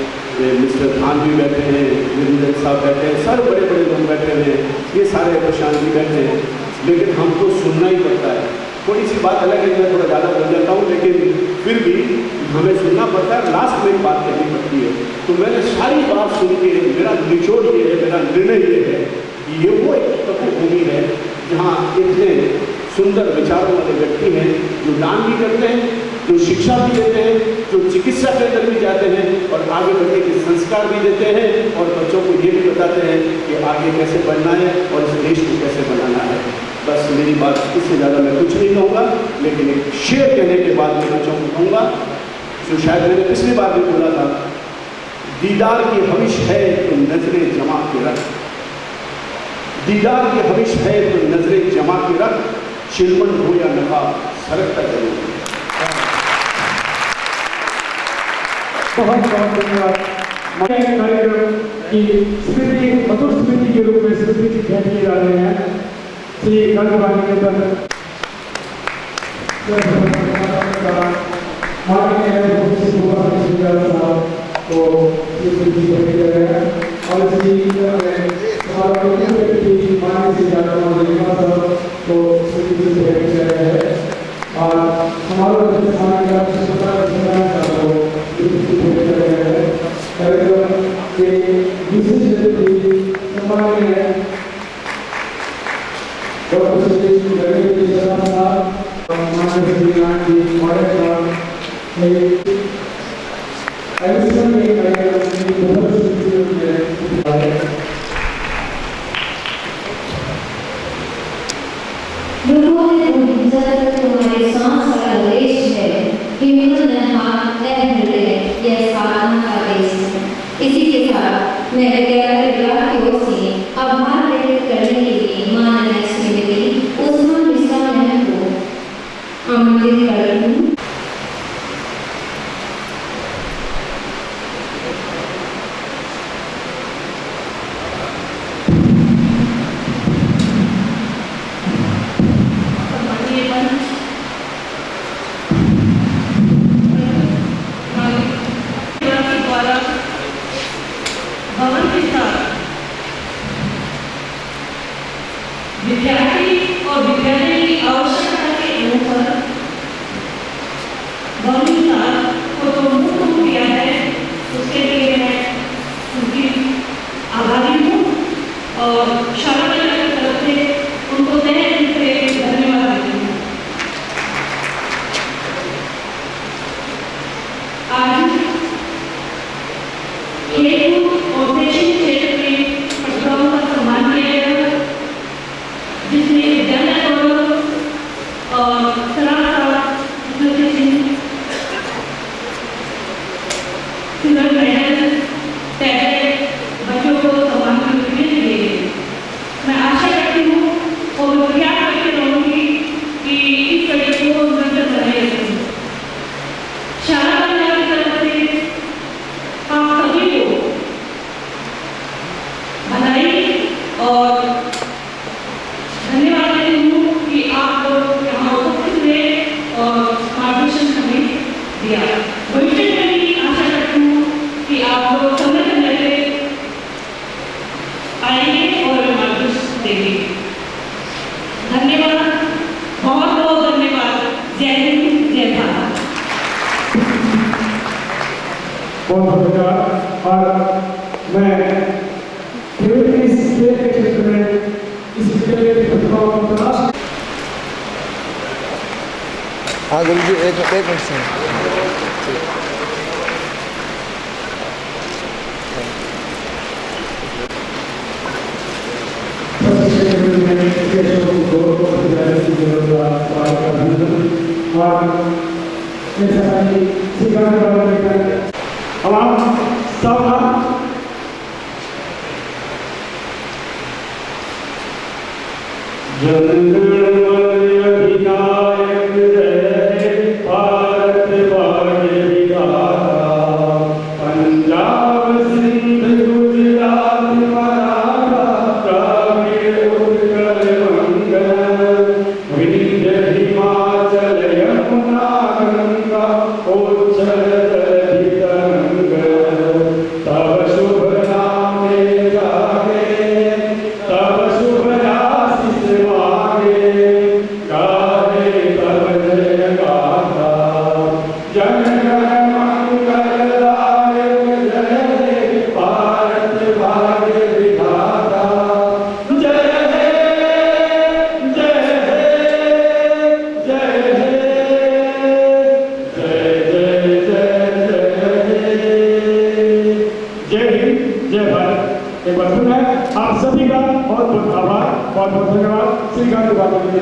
मिस्टर खान भी बैठे हैं, वीरेंद्र साहब बैठे हैं, सारे बड़े बड़े लोग बैठे हैं, ये सारे प्रशांत भी बैठे हैं, लेकिन हमको सुनना ही पड़ता है। थोड़ी सी बात अलग है, मैं थोड़ा ज़्यादा बोल जाता हूँ, लेकिन फिर भी हमें सुनना पड़ता है, लास्ट में एक बात कहनी पड़ती है। तो मैंने सारी बात सुन के मेरा निचोड़ ये है, मेरा निर्णय ये है कि ये वो एक तपोभूमि है जहाँ इतने सुंदर विचारों वाले व्यक्ति हैं जो दान भी करते हैं, जो शिक्षा भी देते हैं, जो चिकित्सा के अंदर भी जाते हैं और आगे बढ़ने के संस्कार भी देते हैं और बच्चों को ये भी बताते हैं कि आगे कैसे बढ़ना है और इस देश को कैसे बनाना है। बस मेरी बात, इससे ज़्यादा मैं कुछ नहीं कहूँगा, लेकिन एक शेर कहने के बाद मैं बच्चों को कहूँगा जो शायद मैंने पिछली बार भी बोला था, दीदार की हविश है तो नजरें जमा के रख, दीदार की हविश है तो नजरें जमा के रख, चिलमन हो या नफा सरकता जरूर। बहुत बहुत धन्यवाद। कार्यक्रम की स्मृति, मधुर स्मृति के रूप में स्मृति भेंट किए जा रहे हैं श्री गांधीवादी निकेतन को स्मृति भेंट किया गया है और इसी को स्मृति से भेंट किया गया है और समारोह कार्यक्रम के विशेष अतिथि सम्माननीय डॉक्टर सुरेश गणेश जी साहब, माननीय श्री गांधी मॉडल साहब एडिशन में कार्यक्रम की बहुत लोगों ने तुम्हारे सांस का देश है, हिम्मत हाथ है, यह साधना का देश है। इसी के साथ मैं विद्यालय की ओर से आभार व्यक्त करने के लिए माननीय श्रीमती उस्मान मिश्रा मैम को आमंत्रित कर रही हूँ। विद्यार्थी और विद्यालय की आवश्यकता के अनुसार भवन को तो मुक्त किया है, उसके लिए मैं उनकी आभारी हूँ और शाला की तरफ से उनको तहे दिल से धन्यवाद देती हूँ। आज खेलकूद और शैक्षणिक क्षेत्र के प्रतिभाओं का सम्मान किया गया, जिसमें विद्यालय और सिल्वर मेडल, टैबलेट बच्चों को सम्मान के लिए दिए गए। मैं आशा करती हूँ और मैं प्रयास करती रहूँगी कि इस तरह को निरंतर बनाए रखें। शाला परिवार की तरफ से आप सभी को बधाई और धन्यवाद देती हूँ कि आप लोग यहाँ उपस्थित हुए और मार्गदर्शन हमें दिया। भविष्य में भी आशा करती हूँ कि आप लोग समय समय पे आएंगे और मार्गदर्शन देंगे। धन्यवाद, बहुत बहुत धन्यवाद। जय हिंद, जय भारत। बहुत धन्यवाद। और मैं इस क्षेत्र में इस विद्यालय की प्रतिभाओं को तलाश। हाँ गुरु जी, एक मिनट से अधिनायक जय भारत भाग्य विधाता, पंजाब सिंध गुजरात मराठा द्राविड़ उत्कल एक बार फिर है आप सभी का बहुत बहुत आभार, बहुत बहुत धन्यवाद। श्री गांधी बाबा के लिए